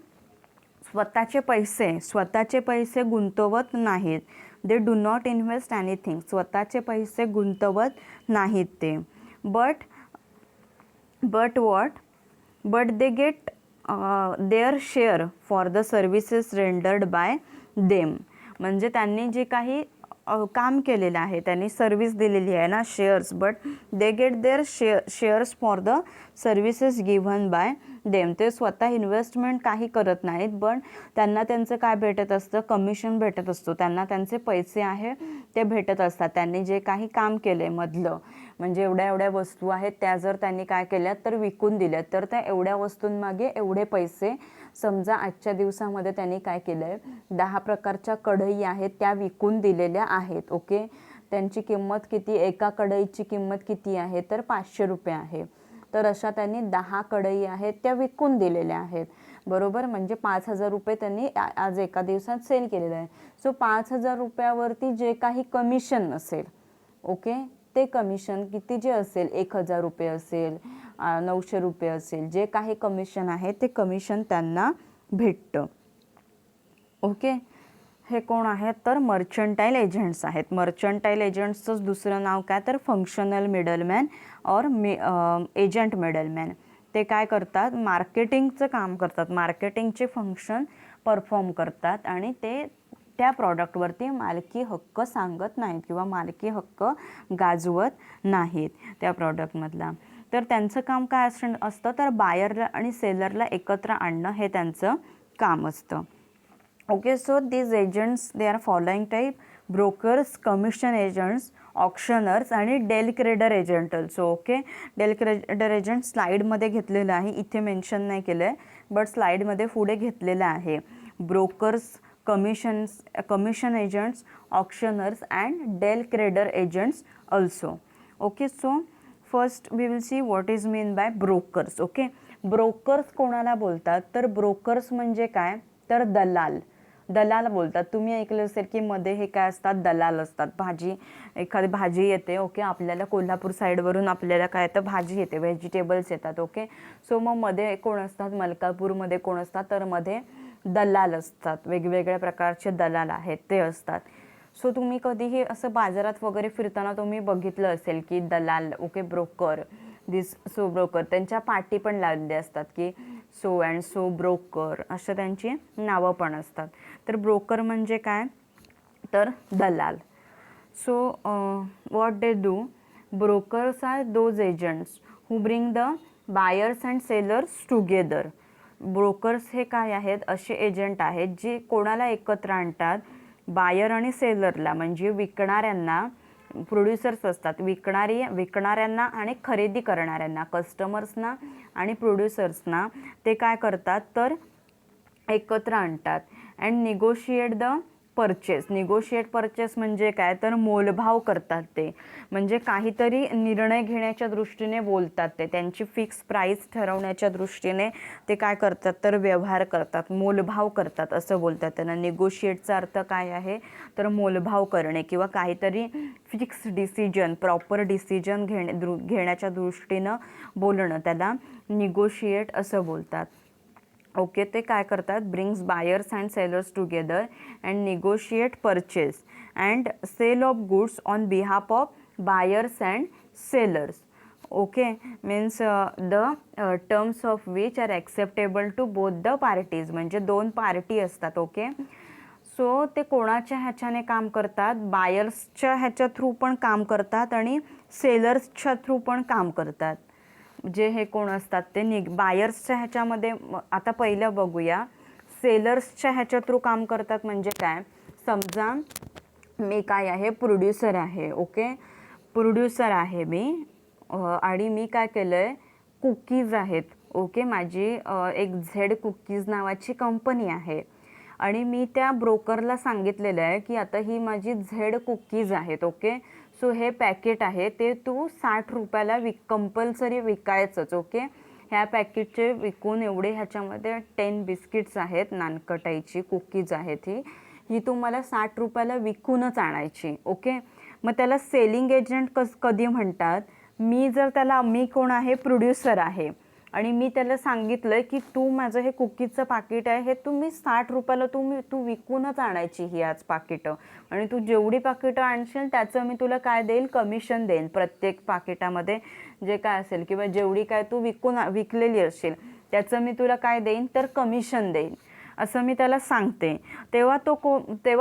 स्वतःचे पैसे गुंतवत नाहीत. They do not invest anything. स्वतःचे पैसे गुंतवत नाहीत ते. But they get their share for the services rendered by them. म्हणजे त्यांनी जे काही काम केलेलं आहे, त्यांनी सर्व्हिस दिलेली आहे ना, shares. But they get their shares for the services given by them. ते स्वतः इन्व्हेस्टमेंट काही करत नाहीत, पण त्यांना त्यांचं काय भेटत असतं, कमिशन भेटत असतो. त्यांना त्यांचे पैसे आहे ते भेटत असतात. त्यांनी जे काही काम केले मधलं, म्हणजे एवढ्या वस्तू आहेत त्या जर त्यांनी काय केल्यात तर विकून दिल्यात, तर त्या एवढ्या वस्तूंमागे एवढे पैसे. समजा आजच्या दिवसामध्ये त्यांनी काय केलं आहे, 10 प्रकारच्या कढई आहेत त्या विकून दिलेल्या आहेत. ओके, त्यांची किंमत किती, एका कढईची किंमत किती आहे तर 500 रुपये आहे. तर अशा त्यांनी 10 कढई आहेत त्या विकून दिलेल्या आहेत, बरोबर. म्हणजे 5,000 रुपये त्यांनी आज एका दिवसात सेल केलेलं आहे. सो 5,000 रुपयावरती जे काही कमिशन असेल, ओके, ते कमिशन किती जे असेल, 1,000 रुपये असेल, 900 रुपये असेल, जे काही कमिशन आहे ते कमिशन त्यांना भेटतं. ओके, हे कोण आहेत तर मर्चंटाईल एजंट्स आहेत. मर्चंटाईल एजंट्सचं दुसरं नाव काय तर functional middleman or agent middleman. ते काय करतात, मार्केटिंगचं काम करतात, मार्केटिंगचे फंक्शन परफॉर्म करतात आणि ते त्या प्रॉडक्टवरती मालकी हक्क सांगत नाहीत किंवा मालकी हक्क गाजवत नाहीत त्या प्रॉडक्टमधला. तर त्यांचं काम काय असतं तर बायरला आणि सेलरला एकत्र आणणं हे त्यांचं काम असतं. Okay, so these agents they are following type: brokers, commission agents, auctioneers आणि del credere agent also. Okay, del credere agent स्लाईडमध्ये घेतलेलं आहे, इथे मेन्शन नाही केलं आहे, बट स्लाईडमध्ये पुढे घेतलेलं आहे. Brokers, commission agents, auctioneers and del credere agents also. Okay, so first we will see what is mean by brokers. Okay, brokers कोणाला बोलतात तर ब्रोकर्स म्हणजे काय तर दलाल बोलतात. तुम्ही ऐकलं असेल की मध्ये हे काय असतात, दलाल असतात. एखादी भाजी येते, ओके, आपल्याला कोल्हापूर साईडवरून आपल्याला काय येतं, भाजी येते, व्हेजिटेबल्स येतात. ओके, सो मग मध्ये कोण असतात, मलकापूरमध्ये कोण असतात तर मध्ये दलाल असतात, वेगवेगळ्या प्रकारचे दलाल आहेत ते असतात. सो तुम्ही कधीही असं बाजारात वगैरे फिरताना तुम्ही बघितलं असेल की दलाल, okay, broker, this so broker, त्यांच्या पाटी पण लावलेल्या असतात की सो अँड सो ब्रोकर, असं त्यांची नावं पण असतात. तर ब्रोकर म्हणजे काय, तर दलाल. So what they do, brokers are those agents who bring the buyers and sellers together. Brokers हे काय आहेत, असे एजंट आहेत जे कोणाला एकत्र आणतात, बायर आणि सेलरला, म्हणजे विकणाऱ्यांना, प्रोड्युसर्स असतात, विकणाऱ्यांना आणि खरेदी करणाऱ्यांना, कस्टमर्सना आणि प्रोड्युसर्सना ते काय करतात तर एकत्र आणतात. And negotiate the purchase. Negotiate purchase म्हणजे काय, तर मोलभाव करतात ते, म्हणजे काहीतरी निर्णय घेण्याच्या दृष्टीने बोलतात ते, त्यांची फिक्स प्राईस ठरवण्याच्या दृष्टीने ते काय करतात तर व्यवहार करतात, मोलभाव करतात असं बोलतात त्यांना. निगोशिएटचा अर्थ काय आहे तर मोलभाव करणे किंवा काहीतरी फिक्स डिसिजन, प्रॉपर डिसिजन घेण्याच्या दृष्टीनं बोलणं, त्याला निगोशिएट असं बोलतात. ओके, ते काय करतात, brings buyers and sellers together and negotiate purchase and sale of goods on behalf of buyers and sellers. Okay, means the terms of which are acceptable to both the parties, म्हणजे दोन पार्टी असतात. ओके, सो ते कोणाच्या ह्याच्याने काम करतात, बायर्सच्या ह्याच्या थ्रू पण काम करतात आणि सेलर्सच्या थ्रू पण काम करतात. जे हे कोण असतात ते बायर्सच्या ह्याच्यामध्ये, आता पहिलं बघूया, सेलर्सच्या ह्याच्या थ्रू काम करतात म्हणजे काय, समजा मी काय आहे, प्रोड्युसर आहे. ओके, प्रोड्युसर आहे मी आणि मी काय केलं आहे, कुकीज आहेत. ओके, माझी एक झेड कुकीज नावाची कंपनी आहे आणि मी त्या ब्रोकरला सांगितलेलं आहे की आता ही माझी झेड कुकीज आहेत. ओके, सो हे पॅकेट आहे ते तू 60 रुपयाला कंपल्सरी विकायचंच. ओके, ह्या पॅकेटचे विकून एवढे, ह्याच्यामध्ये 10 बिस्किट्स आहेत, नानकटाईची कुकीज आहेत, ही तू मला 60 रुपयाला विकूनच आणायची. ओके, मग त्याला सेलिंग एजंट कधी म्हणतात, मी कोण आहे, प्रोड्युसर आहे आणि मी त्याला सांगितलं की तू माझं हे कुकीजचं पाकिट आहे हे तुम्ही 60 रुपयाला तू विकूनच आणायची ही आज पाकिटं, आणि तू जेवढी पाकिटं आणशील त्याचं मी तुला काय देईल, कमिशन देईन. प्रत्येक पाकिटामध्ये जे काय असेल किंवा जेवढी काय तू विकलेली असेल त्याचं मी तुला काय देईन तर कमिशन देईन, असं मी त्याला सांगते. तेव्हा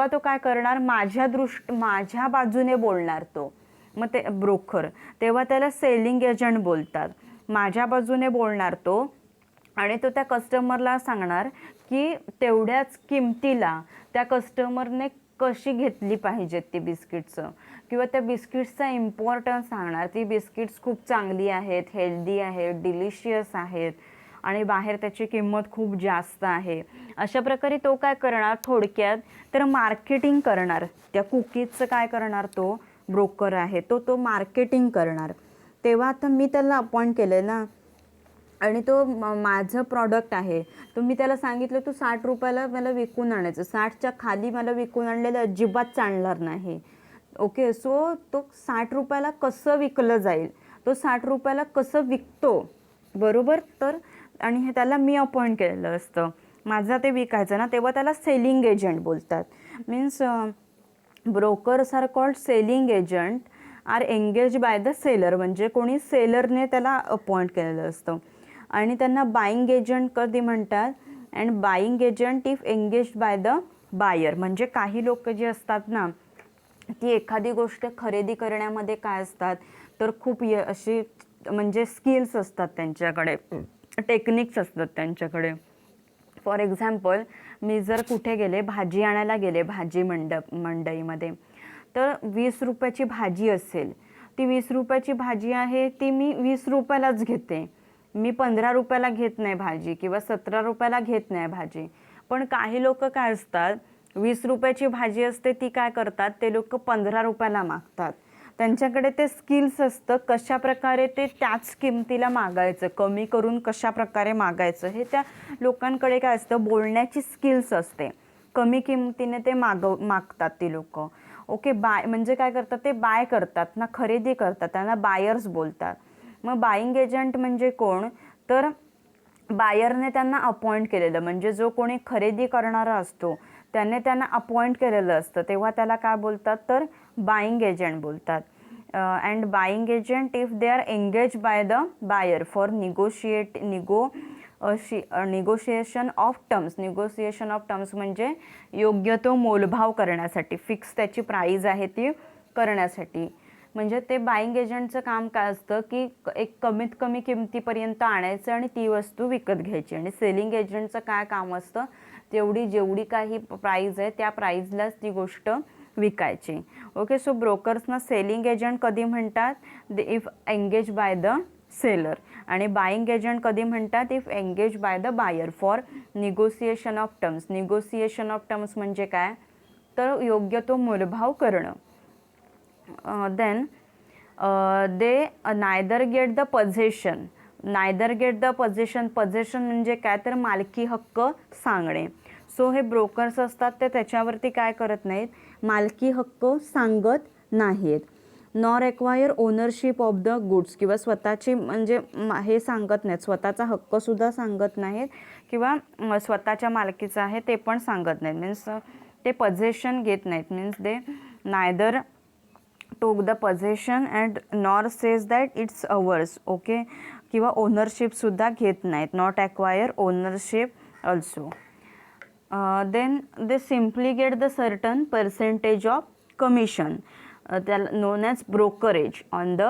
तो काय करणार, माझ्या बाजूने बोलणार तो, मग ते ब्रोकर, तेव्हा त्याला सेलिंग एजंट बोलतात. माझ्या बाजूने बोलणार तो आणि तो त्या कस्टमरला सांगणार की तेवढ्याच किमतीला त्या कस्टमरने कशी घेतली पाहिजेत ती बिस्किट्सं, किंवा त्या बिस्किट्सचा इम्पॉर्टन्स सांगणार, ती बिस्किट्स खूप चांगली आहेत, हेल्दी आहेत, डिलिशियस आहेत आणि बाहेर त्याची किंमत खूप जास्त आहे. अशा प्रकारे तो काय करणार, थोडक्यात तर मार्केटिंग करणार. त्या कुकीजचं काय करणार, तो ब्रोकर आहे तो मार्केटिंग करणार. तेव्हा आता मी त्याला अपॉइंट केलं ना आणि तो माझं प्रॉडक्ट आहे, तर मी त्याला सांगितलं तू 60 रुपयाला मला विकून आणायचं, 60च्या खाली मला विकून आणलेलं अजिबात चालणार नाही. ओके, सो तो 60 रुपयाला कसं विकलं जाईल, तो 60 रुपयाला कसं विकतो, बरोबर, तर आणि हे त्याला मी अपॉइंट केलेलं असतं, माझं ते विकायचं ना, तेव्हा त्याला सेलिंग एजंट बोलतात. Means brokers are called selling agent are engage by the seller, म्हणजे कोणी सेलरने त्याला अपॉइंट केलेलं असतं. आणि त्यांना बाईंग एजंट कधी म्हणतात, and buying agent if engage by the buyer, म्हणजे काही लोक जे असतात ना ती एखादी गोष्ट खरेदी करण्यामध्ये काय असतात तर खूप अशी म्हणजे स्किल्स असतात त्यांच्याकडे, टेक्निक्स असतात त्यांच्याकडे. फॉर एक्झाम्पल, मी जर कुठे गेले, भाजी आणायला गेले, भाजी मंडईमध्ये, तर 20 रुपयाची भाजी असेल, ती 20 रुपयाची भाजी आहे ती मी 20 रुपयालाच घेते, मी 15 रुपयाला घेत नाही भाजी किंवा 17 रुपयाला घेत नाही भाजी. पण काही लोक काय असतात, 20 रुपयाची भाजी असते ती काय करतात, ते लोक 15 रुपयाला मागतात. त्यांच्याकडे ते स्किल्स असतं कशा प्रकारे ते त्याच किमतीला मागायचं, कमी करून कशा प्रकारे मागायचं, हे त्या लोकांकडे काय असतं, बोलण्याची स्किल्स असते. कमी किमतीने ते मागतात ती लोक. ओके, बाय म्हणजे काय करतात, ते बाय करतात ना, खरेदी करतात, त्यांना बायर्स बोलतात. मग बाईंग एजंट म्हणजे कोण, तर बायरने त्यांना अपॉइंट केलेलं, म्हणजे जो कोणी खरेदी करणारा असतो त्याने त्यांना अपॉइंट केलेलं असतं तेव्हा त्याला काय बोलतात तर बाईंग एजंट बोलतात. And buying agent if they are engage by the buyer for negotiation of terms. Negotiation of terms म्हणजे योग्य तो मोलभाव करण्यासाठी, फिक्स त्याची प्राईज आहे ती करण्यासाठी. म्हणजे ते बाईंग एजंटचं काम काय असतं की एक कमीत कमी किमतीपर्यंत आणायचं आणि ती वस्तू विकत घ्यायची. आणि सेलिंग एजंटचं काय काम असतं, जेवढी काही प्राईज आहे त्या प्राईजलाच ती गोष्ट विकायची. ओके, सो ब्रोकर्सना सेलिंग एजंट कधी म्हणतात, if engage by the seller. आणि बाईंग एजंट कधी म्हणतात, if engage by the buyer for negotiation of terms. Negotiation of terms म्हणजे काय तर योग्य तो मोलभाव करणं. Then they neither get the possession. Neither get the possession. Possession म्हणजे काय तर मालकी हक्क सांगणे. सो हे ब्रोकर्स असतात ते त्याच्यावरती काय करत नाहीत, मालकी हक्क सांगत नाहीत. Nor acquire ownership of the goods. किंवा स्वतःची म्हणजे हे सांगत नाहीत, स्वतःचा हक्कसुद्धा सांगत नाहीत किंवा स्वतःच्या मालकीचं आहे ते पण सांगत नाहीत. मीन्स ते पोझेशन घेत नाहीत. Means they neither took the possession and nor says that it's ours. Okay, किंवा ओनरशिपसुद्धा घेत नाहीत. Not acquire ownership also. Then they simply get the certain percentage of commission, त्याला known as brokerage on the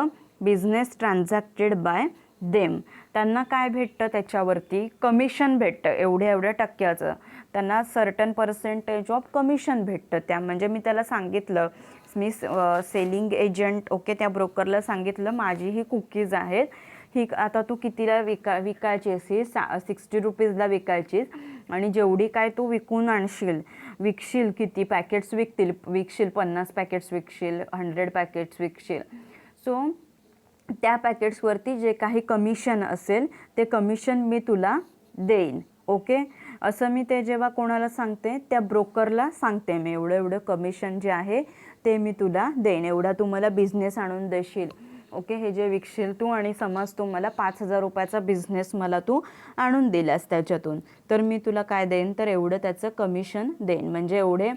business transacted by them. त्यांना काय भेटतं त्याच्यावरती कमिशन भेटतं, एवढ्या टक्क्याचं त्यांना सर्टन पर्सेंटेज ऑफ कमिशन भेटतं. त्या म्हणजे मी त्याला सांगितलं, मी सेलिंग एजंट ओके त्या ब्रोकरला सांगितलं माझी ही कुकीज आहेत, ही आता तू कितीला विकायचीस, ही 60 रुपीजला विकायचीस आणि जेवढी काय तू विकशील किती पॅकेट्स विकशील 50 पॅकेट्स विकशील, 100 पॅकेट्स विकशील. सो त्या पॅकेट्सवरती जे काही कमिशन असेल ते कमिशन मी तुला देईन. ओके, असं मी ते जेव्हा कोणाला सांगते त्या ब्रोकरला सांगते मी एवढं कमिशन जे आहे ते मी तुला देईन, एवढा तू मला बिझनेस आणून देशील. ओके, हे जे विकशील तू आणि समज तू मला 5,000 रुपयाचा बिझनेस मला तू आणून दिलास त्याच्यातून, तर मी तुला काय देईन तर एवढं त्याचं कमिशन देईन. म्हणजे एवढे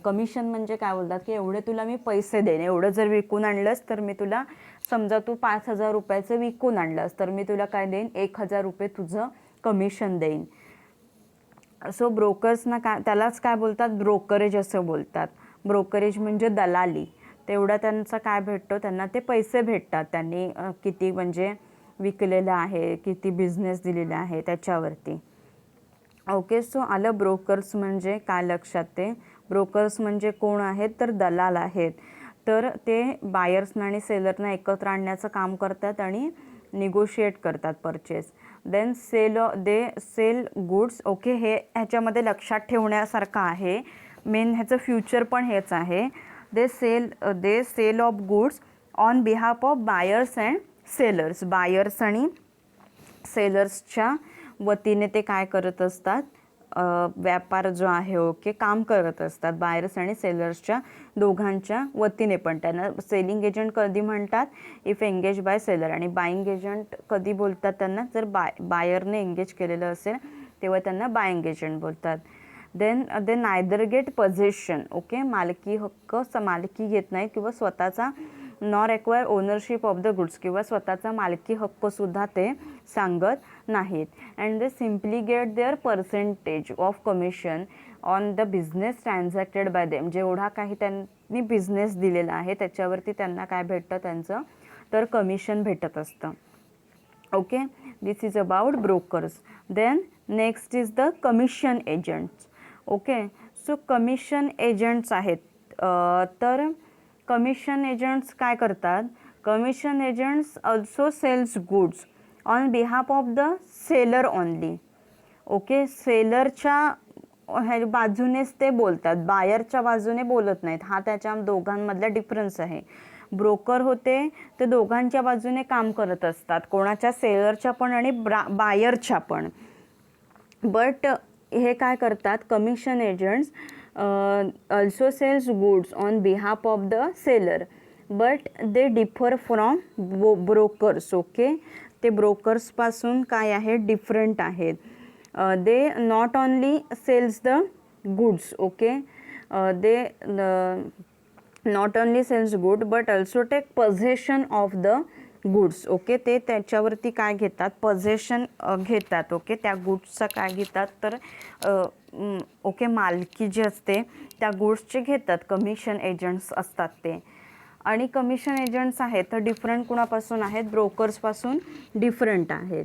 कमिशन म्हणजे काय बोलतात की एवढे तुला मी पैसे देईन. एवढं जर विकून आणलंस तर मी तुला, समजा तू 5,000 रुपयाचं विकून आणलंस तर मी तुला काय देईन 1,000 रुपये तुझं कमिशन देईन. सो ब्रोकर्सना काय त्यालाच काय बोलतात ब्रोकरेज असं बोलतात. ब्रोकरेज म्हणजे दलाली. तेवढा त्यांचा काय भेटतो, त्यांना ते पैसे भेटतात त्यांनी किती म्हणजे विकलेलं आहे, किती बिझनेस दिलेला आहे त्याच्यावरती. ओके, सो आलं ब्रोकर्स म्हणजे काय लक्षात. ते ब्रोकर्स म्हणजे कोण आहेत तर दलाल आहेत. तर ते बायर्सना आणि सेलरना एकत्र आणण्याचं काम करतात आणि निगोशिएट करतात purchase. Then sale goods. Okay, हे ह्याच्यामध्ये लक्षात ठेवण्यासारखं आहे, मेन ह्याचं फ्युचर पण हेच आहे. They sell of goods on behalf of buyers and sellers. Buyers आणि सेलर्सच्या वतीने ते काय करत असतात, व्यापार जो आहे ओके काम करत असतात. बायर्स आणि सेलर्सच्या दोघांच्या वतीने पण. त्यांना सेलिंग एजंट कधी म्हणतात, इफ एंगेज बाय सेलर. आणि बाईंग एजंट कधी बोलतात त्यांना, जर बायरने एंगेज केलेलं असेल तेव्हा त्यांना बाईंग एजंट बोलतात. Then they neither get possession. Okay, मालकी हक्क मालकी घेत नाही किंवा स्वतःचा nor acquire ownership of the goods किंवा स्वतःचा मालकी हक्कसुद्धा ते सांगत नाहीत. And they simply get their percentage of commission on the business transacted by them. जेवढा काही त्यांनी बिझनेस दिलेला आहे त्याच्यावरती त्यांना काय भेटतं त्यांचं तर कमिशन भेटत असतं. Okay, this is about brokers. Then next is the commission agents. Okay, so commission agents आहेत. तर कमिशन एजंट्स काय करतात, commission agents also sells goods on behalf of the seller only. Okay, सेलरच्या ह्या बाजूनेच ते बोलतात, बायरच्या बाजूने बोलत नाहीत. हा त्याच्या दोघांमधला डिफरन्स आहे. ब्रोकर होते ते दोघांच्या बाजूने काम करत असतात, कोणाच्या सेलरच्या पण आणि बायरच्या पण. बट हे काय करतात commission agents also sells goods on behalf of the seller but they differ from brokers. Okay, ते ब्रोकर्सपासून काय आहे डिफरंट आहेत. They not only sells the goods. Okay, they not only sells good but also take possession of the goods. Okay, ते त्याच्यावरती काय घेतात, possession घेतात. ओके, त्या गुड्सचा काय घेतात तर ओके मालकी जी असते त्या गुड्सची घेतात. कमिशन एजंट्स असतात ते. आणि कमिशन एजंट्स आहेत तर डिफरंट कुणापासून आहेत, ब्रोकर्सपासून डिफरंट आहेत.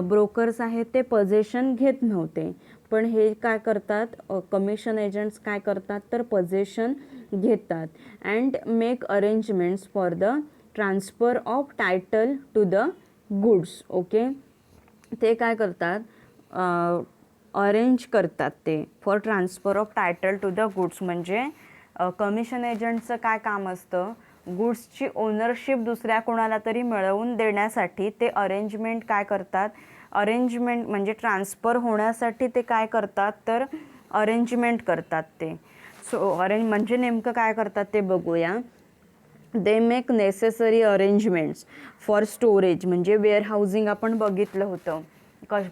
ब्रोकर्स आहेत ते पजेशन घेत नव्हते, पण हे काय करतात, कमिशन एजंट्स काय करतात तर पजेशन घेतात. And make arrangements for the transfer of title to the goods. Okay, ते काय करतात, अरेंज करतात ते for transfer of title to the goods. म्हणजे कमिशन एजंटचं काय काम असतं, गुड्सची ओनरशिप दुसऱ्या कोणाला तरी मिळवून देण्यासाठी ते अरेंजमेंट काय करतात, अरेंजमेंट म्हणजे ट्रान्सफर होण्यासाठी ते काय करतात तर अरेंजमेंट करतात ते. सो अरेंज म्हणजे नेमकं काय करतात ते बघूया. दे make necessary arrangements for storage, म्हणजे वेअर हाऊसिंग आपण बघितलं होतं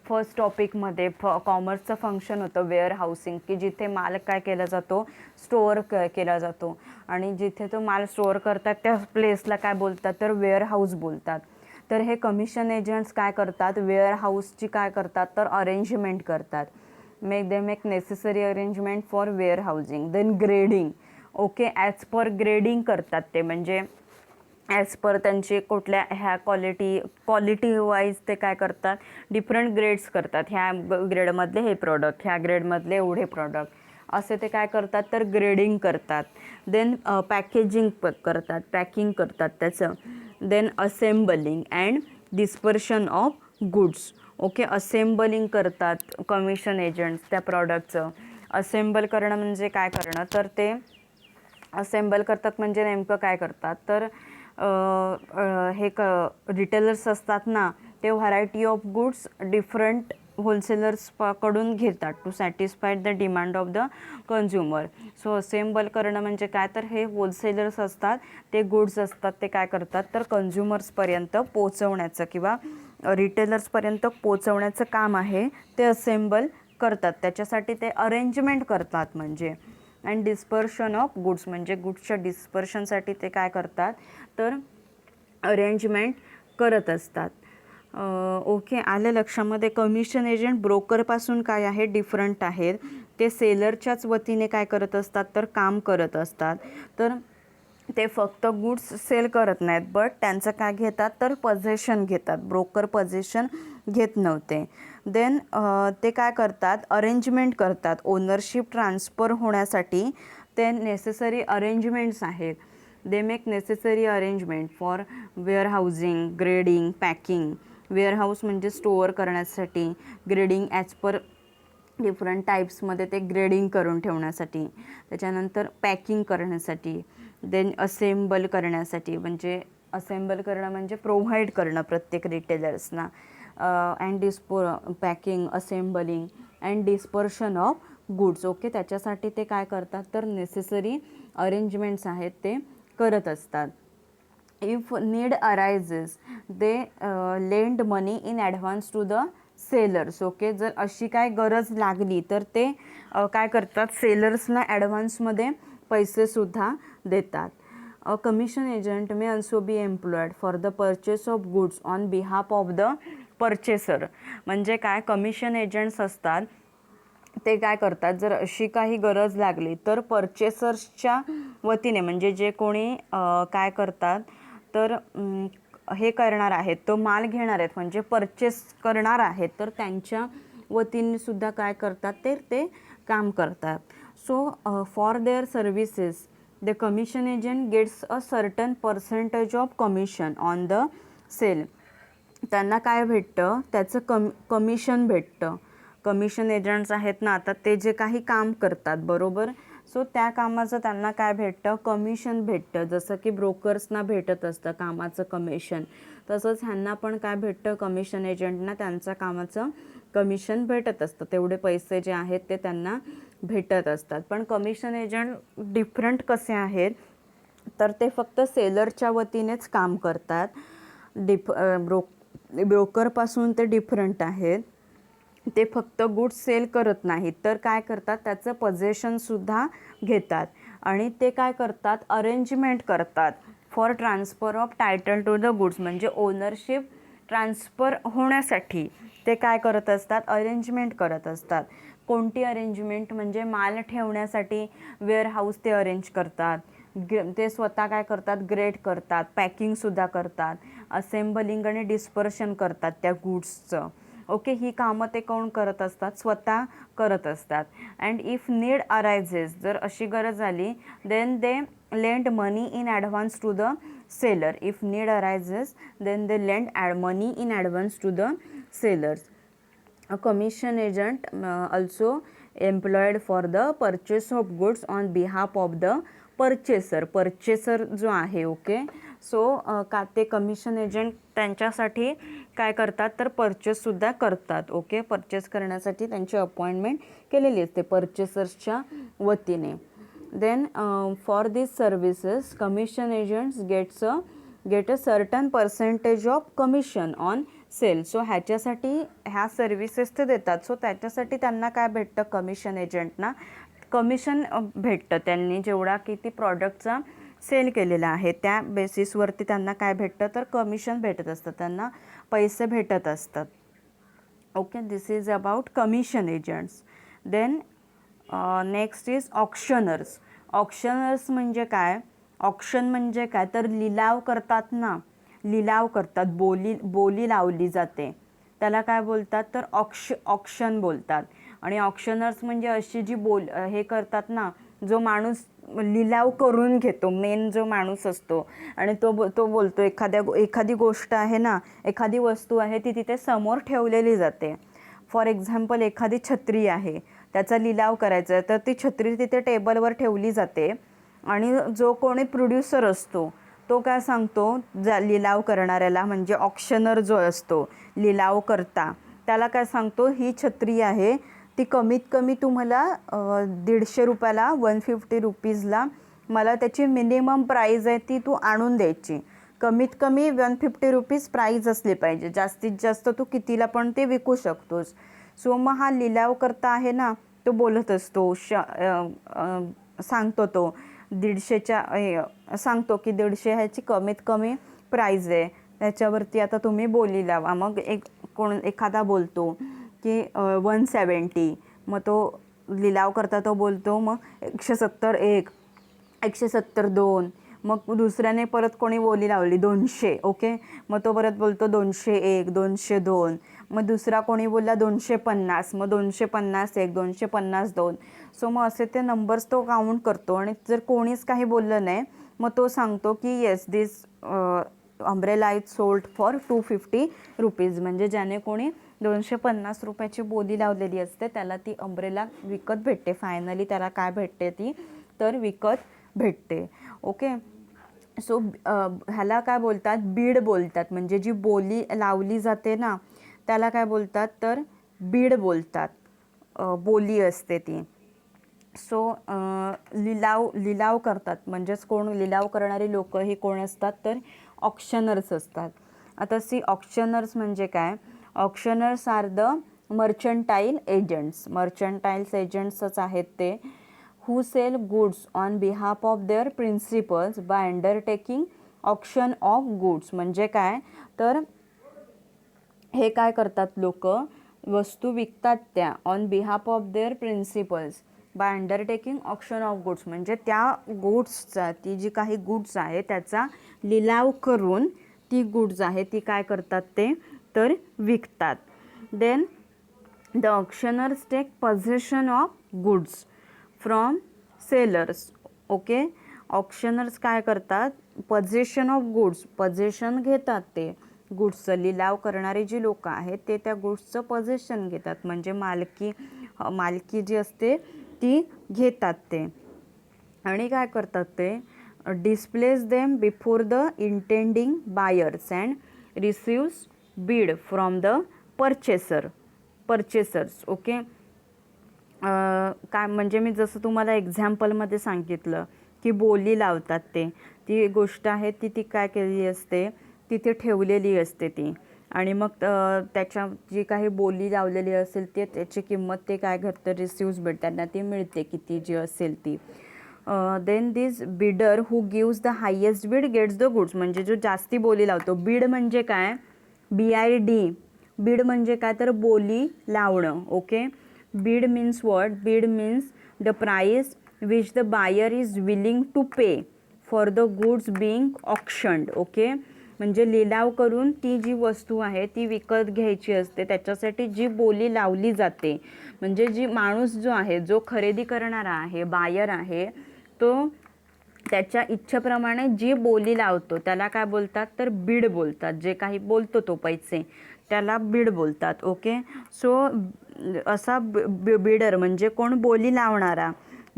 फर्स्ट टॉपिकमध्ये. कॉमर्सचं फंक्शन होतं वेअर हाऊसिंग, की जिथे माल काय केला जातो, स्टोअर केला जातो. आणि जिथे तो माल स्टोअर करतात त्या प्लेसला काय बोलतात तर वेअर हाऊस बोलतात. तर हे कमिशन एजंट्स काय करतात, वेअर हाऊसची काय करतात तर अरेंजमेंट करतात. They make necessary arrangement for warehousing. Then grading. Okay, as per grading करतात ते, म्हणजे ॲज पर त्यांचे कुठल्या ह्या क्वालिटी वाईज ते काय करतात, डिफरंट ग्रेड्स करतात. ह्या ग्रेडमधले हे प्रोडक्ट, ह्या ग्रेडमधले एवढे प्रोडक्ट, असे ते काय करतात तर ग्रेडिंग करतात. देन पॅकेजिंग करतात, पॅकिंग करतात त्याचं. Then assembling and dispersion of goods. Okay, assembling करतात कमिशन एजंट्स त्या प्रॉडक्टचं. असेंबल करणं म्हणजे काय करणं तर ते असेंबल करतात म्हणजे नेमकं काय करतात तर हे रिटेलर्स असतात ना, ते व्हरायटी ऑफ गुड्स डिफरंट होलसेलर्सकडून घेतात to satisfied the demand of the consumer. So assemble करणं म्हणजे काय तर हे होलसेलर्स असतात, ते गुड्स असतात ते काय करतात तर कन्झ्युमर्सपर्यंत पोचवण्याचं किंवा रिटेलर्सपर्यंत पोचवण्याचं काम आहे ते असेंबल करतात. त्याच्यासाठी ते अरेंजमेंट करतात म्हणजे. अँड डिस्पर्शन ऑफ गुड्स म्हणजे गुड्सच्या डिस्पर्शनसाठी ते काय करतात तर अरेंजमेंट करत असतात. ओके, आलं लक्षामध्ये. कमिशन एजंट ब्रोकरपासून काय आहे, डिफरंट आहेत. ते सेलरच्याच वतीने काय करत असतात तर काम करत असतात. तर ते फक्त गुड्स सेल करत नाहीत, बट त्यांचं काय घेतात तर पजेशन घेतात. ब्रोकर पजेशन घेत नव्हते. देन ते काय करतात, अरेंजमेंट करतात. ओनरशिप ट्रान्सफर होण्यासाठी ते नेसेसरी अरेंजमेंट्स आहेत. They make necessary arrangement for warehousing, grading, packing. Warehouse म्हणजे स्टोअर करण्यासाठी, ग्रेडिंग ॲज पर डिफरंट टाईप्समध्ये ते ग्रेडिंग करून ठेवण्यासाठी, त्याच्यानंतर पॅकिंग करण्यासाठी, देन असेंबल करण्यासाठी, म्हणजे असेंबल करणं म्हणजे प्रोव्हाइड करणं प्रत्येक रिटेलर्सना. And packing, assembling and dispersion of goods. Okay, त्याच्यासाठी ते काय करतात तर नेसेसरी अरेंजमेंट्स आहेत ते करत असतात. If need arises they lend money in advance to the sellers. Okay, जर अशी काय गरज लागली तर ते काय करतात, सेलर्सना ॲडव्हान्समध्ये पैसेसुद्धा देतात. A commission agent may also be employed for the purchase of goods on behalf of the purchaser. म्हणजे काय, कमिशन एजंट्स असतात ते काय करतात, जर अशी काही गरज लागली तर परचेसर्सच्या वतीने, म्हणजे जे कोणी काय करतात तर हे करणार आहेत, तो माल घेणार आहेत म्हणजे परचेस करणार आहेत, तर त्यांच्या वतीने सुद्धा काय करतात ते काम करतात. So for their services the commission agent gets a certain percentage of commission on the sale. त्यांना काय भेटतं, त्याचं कमिशन भेटतं. कमिशन एजंट्स आहेत ना, आता ते जे काही काम करतात बरोबर, सो त्या कामाचं त्यांना काय भेटतं, कमिशन भेटतं. जसं की ब्रोकर्सना भेटत असतं कामाचं कमिशन, तसंच ह्यांना पण काय भेटतं, कमिशन एजंटना त्यांच्या कामाचं कमिशन भेटत असतं. तेवढे पैसे जे आहेत ते त्यांना भेटत असतात. पण कमिशन एजंट डिफरंट कसे आहेत तर ते फक्त सेलरच्या वतीनेच काम करतात. ब्रोकरपासून ते डिफरंट आहेत. ते फक्त गुड्स सेल करत नाहीत तर काय करतात, त्याचं पजेशनसुद्धा घेतात आणि ते काय करतात, अरेंजमेंट करतात for transfer of title to the goods, म्हणजे ओनरशिप ट्रान्सफर होण्यासाठी ते काय करत असतात, अरेंजमेंट करत असतात. कोणती अरेंजमेंट, म्हणजे माल ठेवण्यासाठी वेअरहाऊस ते अरेंज करतात, ते स्वतः काय करतात, ग्रेड करतात, पॅकिंगसुद्धा करतात, असेंबलिंग आणि डिस्पर्शन करतात त्या गुड्सचं. ओके, ही कामं ते कोण करत असतात, स्वतः करत असतात. अँड इफ नीड अरायझेस, जर अशी गरज आली, then they lend money in advance to the seller. If need arises then they lend money in advance to the sellers. A commission agent also employed for the purchase of goods on behalf of the purchaser. पर्चेसर जो आहे, ओके, सो का ते कमिशन एजंट त्यांच्यासाठी काय करतात, तर परचेससुद्धा करतात. ओके, परचेस करण्यासाठी त्यांची अपॉइंटमेंट केलेली असते परचेसर्सच्या वतीने. Then for this services commission agents get a certain percentage of commission on sale. So ह्याच्यासाठी ह्या सर्विसेस ते देतात, सो त्याच्यासाठी त्यांना काय भेटतं, कमिशन एजंटना कमिशन भेटतं. त्यांनी जेवढा किती प्रॉडक्टचा सेल केलेला आहे त्या बेसिसवरती त्यांना काय भेटतं, तर कमिशन भेटत असतं, त्यांना पैसे भेटत असतात. Okay, this is about commission agents. Then next is auctioneers. Auctioneers म्हणजे काय, ऑक्शन म्हणजे काय, तर लिलाव करतात ना, लिलाव करतात, बोली लावली जाते, त्याला काय बोलतात, तर ऑक्शन बोलतात. आणि ऑक्शनर्स म्हणजे अशी जी हे करतात ना, जो लिलाव करून घेतो, मेन जो माणूस असतो आणि तो बोलतो एखादी गोष्ट आहे ना, एखादी वस्तू आहे ती तिथे समोर ठेवलेली जाते. फॉर एक्झाम्पल एखादी छत्री आहे, त्याचा लिलाव करायचा आहे, तर ती छत्री तिथे टेबलवर ठेवली जाते आणि जो कोणी प्रोड्युसर असतो तो काय सांगतो, लिलाव करणाऱ्याला, म्हणजे ऑक्शनर जो असतो लिलाव करता, त्याला काय सांगतो, ही छत्री आहे ती कमीत कमी तुम्हाला 150 रुपयाला, 150 रुपीजला मला त्याची मिनिमम प्राईज आहे ती तू आणून द्यायची. कमीत कमी 150 रुपीज प्राईज असली पाहिजे, जास्तीत जास्त तू कितीला पण ते विकू शकतोस. सो मग हा लिलाव करता आहे ना, तो बोलत असतो, सांगतो तो 150च्या सांगतो की 150 ह्याची कमीत कमी प्राईज आहे, त्याच्यावरती आता तुम्ही बोली लावा. मग एखादा बोलतो की 170, मग तो लिलाव करता तो बोलतो मग 170 170 मग दुसऱ्याने परत कोणी बोली लावली 200, ओके, मग तो परत बोलतो 201 202, मग दुसरा कोणी बोलला 250, मग 251 252. सो मग असे ते नंबर्स तो काउंट करतो आणि जर कोणीच काही बोललं नाही मग तो सांगतो की yes this umbrella is sold for 250 rupees, म्हणजे ज्याने कोणी 250 रुपयाची बोली लावलेली असते त्याला ती अम्ब्रेला विकत भेटते. फायनली त्याला काय भेटते, ती तर विकत भेटते. ओके, सो ह्याला काय बोलतात, बीड बोलतात, म्हणजे जी बोली लावली जाते ना त्याला काय बोलतात, तर बीड बोलतात, बोली असते ती. सो लिलाव करतात, म्हणजेच कोण लिलाव करणारी लोक ही कोण असतात, तर ऑक्शनर्स असतात. आता ऑक्शनर्स म्हणजे काय, ऑक्शनर्स आर द मर्चंटाईल एजंट्स. मर्चंटाईल्स एजंट्सच आहेत ते, who sell goods on behalf of their principals by undertaking auction of goods. म्हणजे काय, तर हे काय करतात, लोक वस्तू विकतात त्या on behalf of their principals by undertaking auction of goods, म्हणजे त्या गुड्सचा, ती जी काही गुड्स आहे त्याचा लिलाव करून ती गुड्स आहे ती काय करतात, ते तर विकतात. Then the auctioneers take possession of goods from sellers. Okay, auctioneers काय करतात, पोझेशन ऑफ गुड्स, पोझेशन घेतात ते गुड्सचं. लिलाव करणारे जी लोक आहेत ते त्या गुड्सचं पोझेशन घेतात, म्हणजे मालकी जी असते ती घेतात ते. आणि काय करतात ते, displays them before the intending buyers and receives bid from the purchasers. Okay, काय म्हणजे मी जसं तुम्हाला एक्झाम्पलमध्ये सांगितलं की बोली लावतात ते, ती गोष्ट आहे ती काय केलेली असते, तिथे ठेवलेली असते ती, आणि मग त्याच्या जी काही बोली लावलेली असेल ते त्याची किंमत ते काय करतं, रिसिव्ज भेट त्यांना ती मिळते किती जी असेल ती. Then this bidder who gives the highest bid gets the goods. म्हणजे जो जास्ती बोली लावतो. बीड म्हणजे काय, BID. बीड म्हणजे काय तर बोली लावणं. Okay. Bid means what, bid means the price which the buyer is willing to pay for the goods being auctioned. Okay. म्हणजे लिलाव करून ती जी वस्तू आहे ती विकत घ्यायची असते, त्याच्यासाठी जी बोली लावली जाते. म्हणजे जी माणूस जो आहे, जो खरेदी करणारा आहे, बायर आहे, तो त्याच्या इच्छेप्रमाणे जी बोली लावतो त्याला काय बोलतात तर बीड बोलतात. जे काही बोलतो तो पैसे त्याला बीड बोलतात. ओके. सो असा बिडर म्हणजे कोण, बोली लावणारा.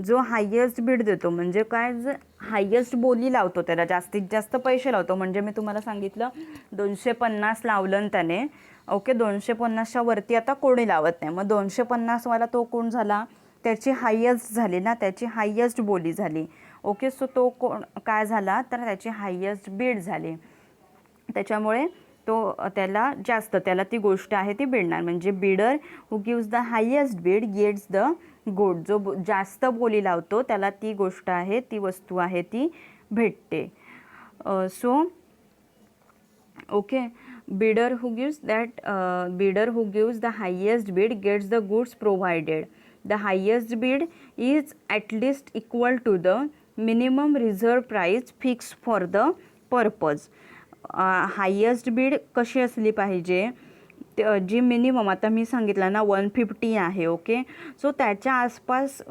जो हायेस्ट बीड देतो म्हणजे काय, जो हायेस्ट बोली लावतो त्याला जास्तीत जास्त पैसे लावतो. म्हणजे मी तुम्हाला सांगितलं 250 लावलं त्याने. ओके. 250च्या वरती आता कोणी लावत नाही. मग 250 वाला तो कोण झाला, त्याची हायेस्ट झाली ना, त्याची हायेस्ट बोली झाली. ओके. सो तो कोण काय झाला तर त्याची हायेस्ट बीड झाली. त्याच्यामुळे तो त्याला ती गोष्ट आहे ती बिडणार. म्हणजे bidder who gives the highest bid gets the good. जो जास्त बोली लावतो त्याला ती गोष्ट आहे, ती वस्तू आहे ती भेटते. So okay. Bidder who gives the highest bid gets the goods provided. The highest bid is at least equal to the minimum reserve price fixed for the purpose. Highest Beed कशी असली पाहिजे, जी मिनिमम आता मी सांगितलं ना 150 आहे. ओके. सो त्याच्या आसपास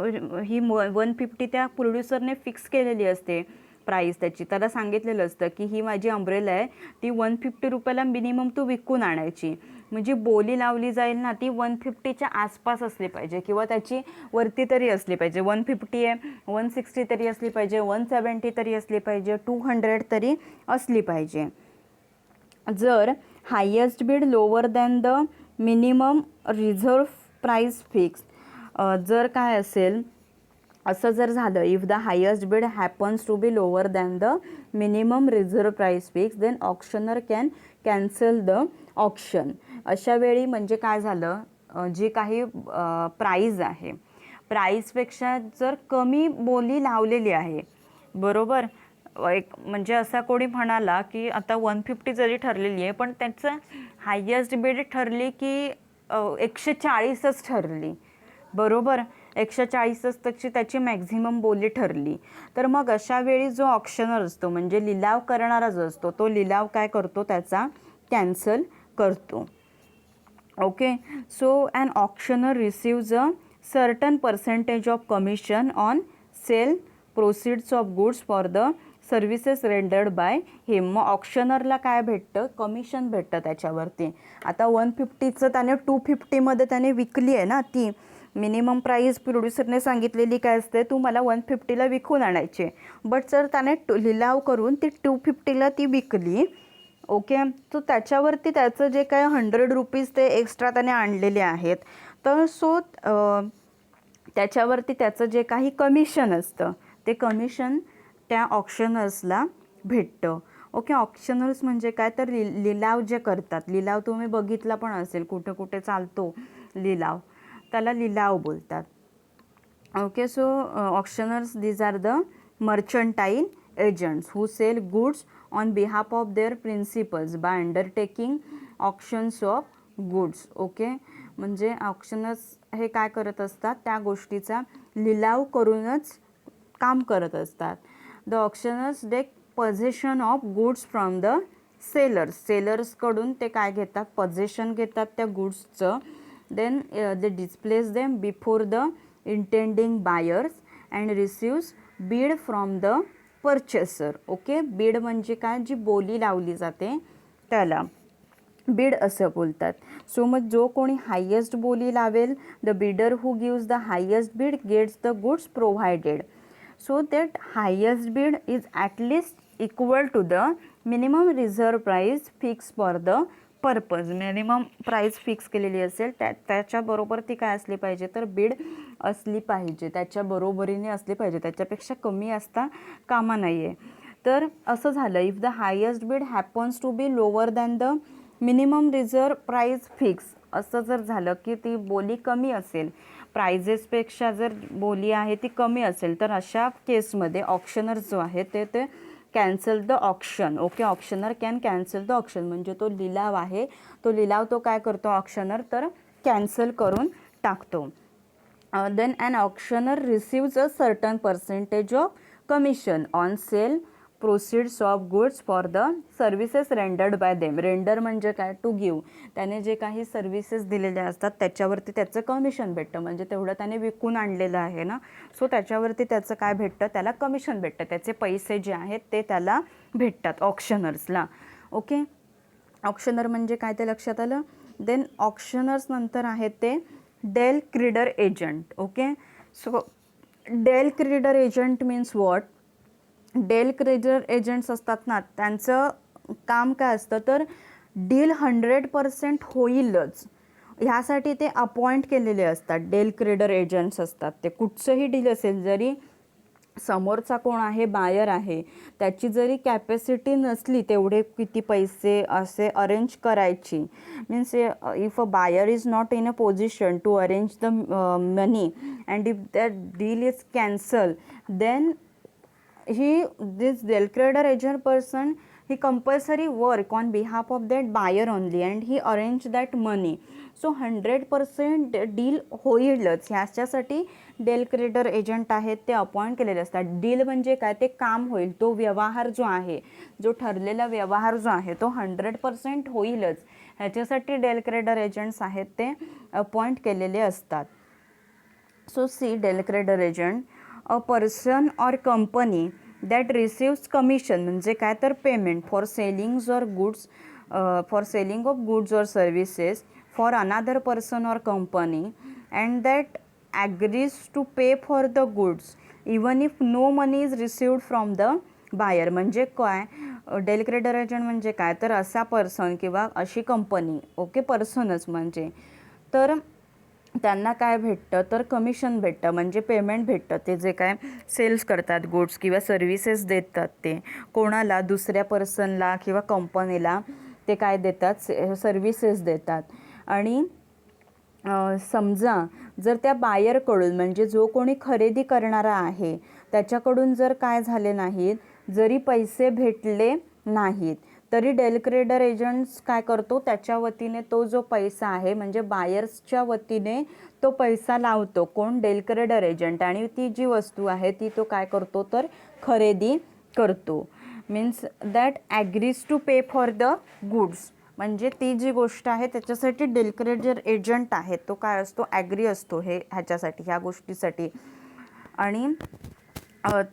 ही 150 त्या प्रोड्युसरने फिक्स केलेली असते प्राईस त्याची. त्याला सांगितलेलं असतं की ही माझी अम्ब्रेला आहे, ती 150 रुपयाला मिनिमम तू विकून आणायची. म्हणजे बोली लावली जाईल ना ती 150च्या आसपास असली पाहिजे किंवा त्याची वरती तरी असली पाहिजे. 150 आहे, 160 तरी असली पाहिजे, 170 तरी असली पाहिजे, 200 तरी असली पाहिजे. जर highest bid lower than the minimum reserve price fix, जर काय असेल असं जर झालं, if the highest bid happens to be lower than the minimum reserve price fix then auctioneer can cancel the auction. अशा वेळी म्हणजे काय झालं, जी काही प्राईज आहे, प्राईसपेक्षा जर कमी बोली लावलेली आहे, बरोबर. एक म्हणजे असा कोणी म्हणाला की आता 150 जरी ठरलेली आहे पण त्याचं हायेस्ट बीड ठरली की 140च ठरली, बरोबर. 140च त्याची मॅक्झिमम बोली ठरली. तर मग अशा वेळी जो ऑक्शनर असतो म्हणजे लिलाव करणारा जो असतो, तो लिलाव काय करतो, त्याचा कॅन्सल करतो. Okay. So an auctioneer receives a certain percentage of commission on sale proceeds of goods for the services rendered by him. मग ऑक्शनरला काय भेटतं, कमिशन भेटतं त्याच्यावरती. आता 150चं त्याने 250मध्ये त्याने विकली आहे ना, ती मिनिमम प्राईस प्रोड्युसरने सांगितलेली काय असते, तू मला 150ला विकून आणायचे. बट जर त्याने लिलाव करून ती 250ला ती विकली. ओके. तो त्याच्यावरती त्याचं जे काय 100 रुपीज ते एक्स्ट्रा त्याने आणलेले आहेत, तर सो त्याच्यावरती त्याचं जे काही कमिशन असतं ते कमिशन त्या ऑक्शनर्सला भेटतं. ओके. ऑक्शनर्स म्हणजे काय तर लिलाव जे करतात, लिलाव तुम्ही बघितला पण असेल, कुठे कुठे चालतो लिलाव, त्याला लिलाव बोलतात. Okay. So auctioneers these are the mercantile agents who sell goods on behalf of their principals by undertaking auctions of goods. Okay. म्हणजे ऑक्शनर्स हे काय करत असतात, त्या गोष्टीचा लिलाव करूनच काम करत असतात. The auctioneers take possession of goods from the sellers. सेलर्सकडून ते काय घेतात, पोझेशन घेतात त्या गुड्सचं. Then they displays them before the intending buyers and receives bid from the purchaser. Okay. Bid म्हणजे काय, जी बोली लावली जाते त्याला बीड असं बोलतात. सो मग जो कोणी हायेस्ट बोली लावेल, the bidder who gives the highest bid gets the goods provided. So that highest bid is at least equal to the minimum reserve price fix for the purpose. Minimum price fix केलेली असेल त्याच्याबरोबर ती काय असली पाहिजे तर बीड असली पाहिजे, त्याच्या बरोबरीने असली पाहिजे, त्याच्यापेक्षा कमी असता कामा नाही आहे. तर असं झालं, if the highest bid happens to be lower than the minimum reserve price fix असं जर झालं की ती बोली कमी असेल, प्राइजेसपेक्षा जर बोली आहे ती कमी असेल, तर अशा केसमध्ये ऑक्शनर जो आहे ते cancel the auction. Okay, auctioneer can cancel the auction. म्हणजे तो लिलाव आहे, तो लिलाव तो काय करतो ऑक्शनर, तर कॅन्सल करून टाकतो. Then an auctioneer receives a certain percentage of commission on sale proceeds of goods for the services rendered by them. Render म्हणजे काय, टू गिव्ह. त्याने जे काही सर्व्हिसेस दिलेल्या असतात त्याच्यावरती त्याचं कमिशन भेटतं. म्हणजे तेवढं त्याने विकून आणलेलं आहे ना, सो त्याच्यावरती त्याचं काय भेटतं, त्याला कमिशन भेटतं. त्याचे पैसे जे आहेत ते त्याला भेटतात ऑक्शनर्सला. ओके, ऑक्शनर म्हणजे काय ते लक्षात आलं. देन ऑक्शनर्स नंतर आहेत ते del credere agent. Okay, so del credere agent means what. Del credere agents असतात ना, त्यांचं काम काय असतं, तर डील 100% होईलच ह्यासाठी ते अपॉइंट केलेले असतात. डेल क्रीडर एजंट्स असतात ते. कुठचंही डील असेल, जरी समोरचा कोण आहे, बायर आहे, त्याची जरी कॅपॅसिटी नसली तेवढे किती पैसे असे अरेंज करायची, means if a buyer is not in a position to arrange the money and if that deal is cancel, then this Del Credor agent person, he compulsory work on behalf of that buyer only and he arrange that money. So 100% deal होईलच ह्याच्यासाठी डेल क्रेडर एजंट आहेत ते अपॉइंट केलेले असतात. डील म्हणजे काय, ते काम होईल, तो व्यवहार जो आहे, जो ठरलेला व्यवहार जो आहे तो 100% होईलच ह्याच्यासाठी डेल क्रेडर एजंट्स आहेत ते अपॉइंट केलेले असतात. So see del credere agent, a person or company that receives commission म्हणजे काय, तर payment for sellings or goods, for selling of goods or services for another person or company and that agrees to pay for the goods even if no money is received from the buyer. म्हणजे काय, डेल क्रेडर एजंट म्हणजे काय, तर असा पर्सन किंवा अशी कंपनी, ओके, पर्सनच म्हणजे, तर त्यांना काय भेटतं, तर कमिशन भेटतं म्हणजे पेमेंट भेटतं. ते जे काय सेल्स करतात गुड्स किंवा सर्व्हिसेस देतात ते कोणाला, दुसऱ्या पर्सनला किंवा कंपनीला ते काय देतात, सर्व्हिसेस देतात. आणि समजा जर त्या बायरकडून म्हणजे जो कोणी खरेदी करणारा आहे त्याच्याकडून जर काय झाले नाहीत, जरी पैसे भेटले नाहीत, तरी डेल क्रेडर एजंट्स काय करतो, त्याच्या वतीने तो जो पैसा आहे म्हणजे बायर्सच्या वतीने तो पैसा लावतो. कोण, डेल क्रेडर एजंट. आणि ती जी वस्तू आहे ती तो काय करतो, तर खरेदी करतो. Means that agrees to pay for the goods. म्हणजे ती जी गोष्ट आहे त्याच्यासाठी डेल क्रेडर एजंट आहे तो काय असतो, ॲग्री असतो ह्याच्यासाठी, ह्या गोष्टीसाठी. आणि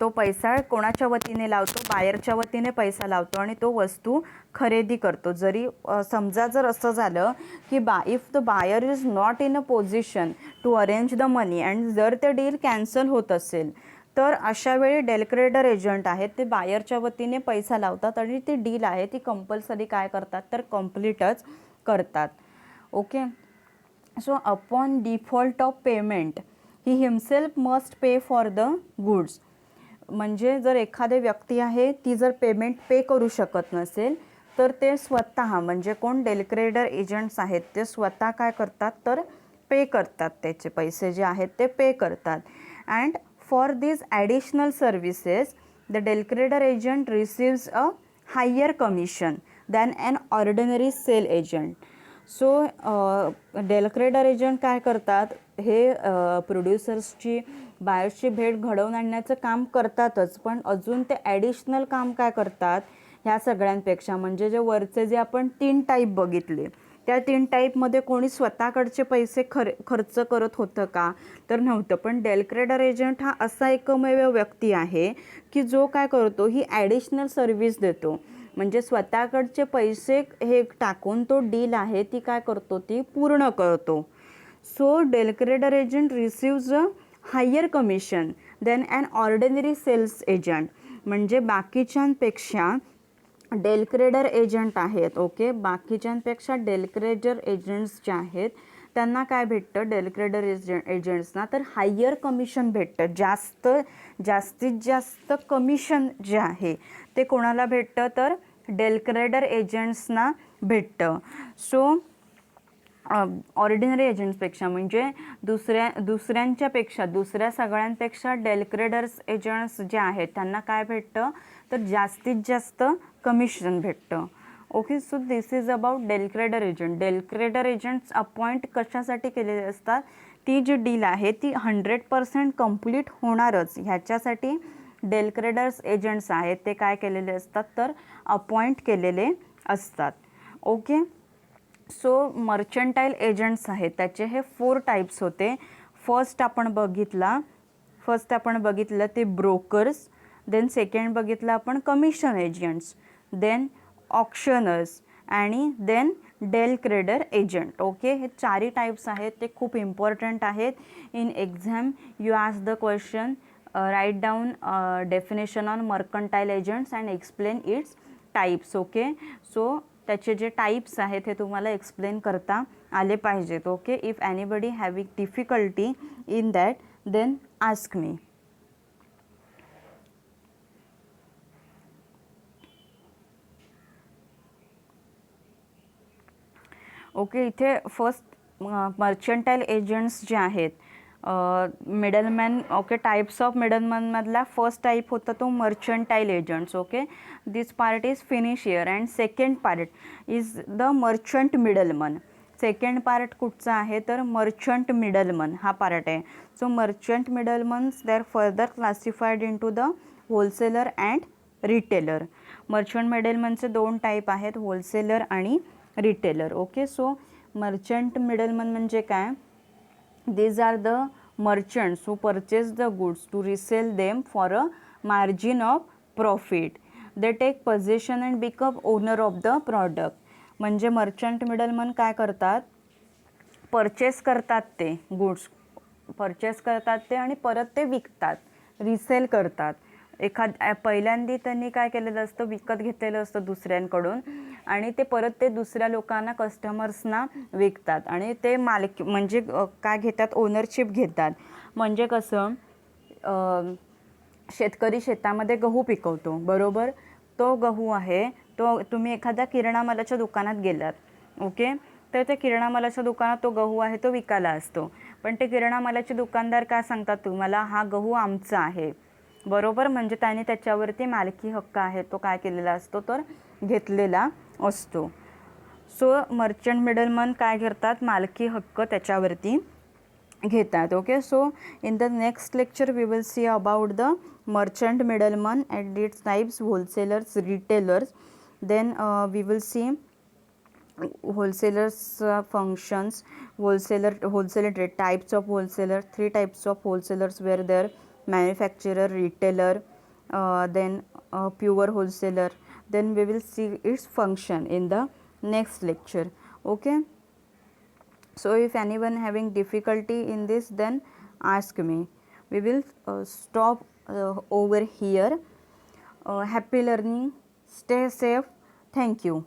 तो पैसा कोणाच्या वतीने लावतो, बायरच्या वतीने पैसा लावतो आणि तो वस्तू खरेदी करतो. जरी समजा जर असं झालं की if the buyer is not in a position to arrange the money and जर ते डील कॅन्सल होत असेल, तर अशा वेळी डेल क्रेडर एजंट आहेत ते बायरच्या वतीने पैसा लावतात आणि ती डील आहे ती कंपल्सरी काय करतात, तर कम्प्लीटच करतात. Okay, so upon default of payment he himself must pay for the goods. म्हणजे जर एखादी व्यक्ती आहे ती जर पेमेंट पे करू शकत नसेल, तर ते स्वतः म्हणजे कोण, डेल क्रेडर एजंट्स आहेत ते स्वतः काय करतात, तर पे करतात, त्याचे पैसे जे आहेत ते पे करतात. And for this additional services the del credere agent receives a higher commission than an ordinary sale agent. So del credere agent काय करतात, हे प्रोड्युसर्सची, बायर्सची भेट घडवून आणण्याचं काम करतातच, पण अजून ते ॲडिशनल काम काय करतात ह्या सगळ्यांपेक्षा. म्हणजे जे वरचे जे आपण 3 टाईप बघितले, त्या 3 टाईपमध्ये कोणी स्वतःकडचे पैसे खर्च करत होतं का, तर नव्हतं. पण डेल क्रेडर एजंट हा असा एकमेव व्यक्ती आहे की जो काय करतो, ही ॲडिशनल सर्व्हिस देतो. म्हणजे स्वतःकडचे पैसे हे टाकून तो डील आहे ती काय करतो, ती पूर्ण करतो. So del credere agent receives a higher commission then an ordinary sales agent. म्हणजे बाकीच्यांपेक्षा डेल क्रेडर एजंट आहेत, ओके, बाकीच्यांपेक्षा डेल क्रेडर एजंट्स जे आहेत त्यांना काय भेटतं, डेल क्रेडर एजंट्सना तर हायर कमिशन भेटतं. जास्तीत जास्त कमिशन जे आहे ते कोणाला भेटतं, तर डेलक्रेडर एजंट्सना भेटतं. सो ऑर्डिनरी एजंट्सपेक्षा म्हणजे दुसऱ्या सगळ्यांपेक्षा डेलक्रेडर्स एजंट्स जे आहेत त्यांना काय भेटतं तर जास्तीत जास्त कमिशन भेटतं. Okay, so this is about del credere agent. Del credere agents appoint कशासाठी केलेले असतात, ती जी डील आहे ती 100% कंप्लीट होणारच ह्याच्यासाठी डेलक्रेडर्स एजंट्स आहेत ते काय केलेले असतात तर अपॉइंट केलेले असतात. ओके, सो मर्चंटाईल एजंट्स आहेत त्याचे हे 4 टाईप्स होते. फर्स्ट आपण बघितलं ते ब्रोकर्स, देन सेकंड बघितलं आपण कमिशन एजंट्स, देन ऑक्शनर्स आणि देन डेलक्रेडर एजंट. ओके, हे 4 टाईप्स आहेत ते खूप इम्पॉर्टंट आहेत. In exam you ask the question, write down definition on mercantile agents and explain its types. Okay, so त्याचे जे टाईप्स आहेत हे तुम्हाला एक्सप्लेन करता आले पाहिजेत. Okay, if anybody having difficulty in that then ask me. Okay, इथे फर्स्ट मर्चंटाईल एजंट्स जे आहेत मिडलमॅन. ओके, टाईप्स ऑफ मिडलमॅनमधला फर्स्ट टाईप होता तो mercantile agents. Okay, this part is finish here and second part is the merchant middleman. Second part कुठचा आहे तर मर्चंट मिडलमन हा पार्ट आहे. So merchant middlemen they are further classified in to the wholesaler and retailer. Merchant मिडलमनचे 2 type आहेत, होलसेलर आणि retailer. Okay, so merchant middleman म्हणजे काय, these are the merchants who purchase the goods to resell them for a margin of profit. They take possession and become owner of the product. म्हणजे मर्चंट मिडलमन काय करतात, परचेस करतात ते गुड्स, परचेस करतात ते आणि परत ते विकतात, रिसेल करतात. पहिल्यांदा त्यांनी काय केलेलं असतं, विकत घेतलेलं असतं दुसऱ्यांकडून आणि ते परत ते दुसऱ्या लोकांना, कस्टमर्सना विकतात आणि ते मालकी म्हणजे काय घेतात, ओनरशिप घेतात. म्हणजे कसं, शेतकरी शेतामध्ये गहू पिकवतो बरोबर, तो गहू आहे तो तुम्ही एखाद्या किराणा मालाच्या दुकानात गेलात. ओके, तर त्या किराणा मालाच्या दुकानात तो गहू आहे तो विकायला असतो, पण ते किराणा मालाचे दुकानदार काय सांगतात तुम्हाला, हा गहू आमचा आहे बरोबर, म्हणजे त्याने त्याच्यावरती मालकी हक्क आहे तो काय केलेला असतो तर घेतलेला असतो. सो मर्चंट मिडलमन काय करतात, मालकी हक्क त्याच्यावरती घेतात. Okay, so in the next lecture we will see about the merchant middleman and its types, wholesalers, retailers. Then we will see wholesalers functions, wholesale trade, types of wholesaler, 3 types of wholesalers were there, manufacturer, retailer, then pure wholesaler. Then we will see its function in the next lecture. Okay, so if anyone having difficulty in this then ask me. We will stop over here. Happy learning, stay safe, thank you.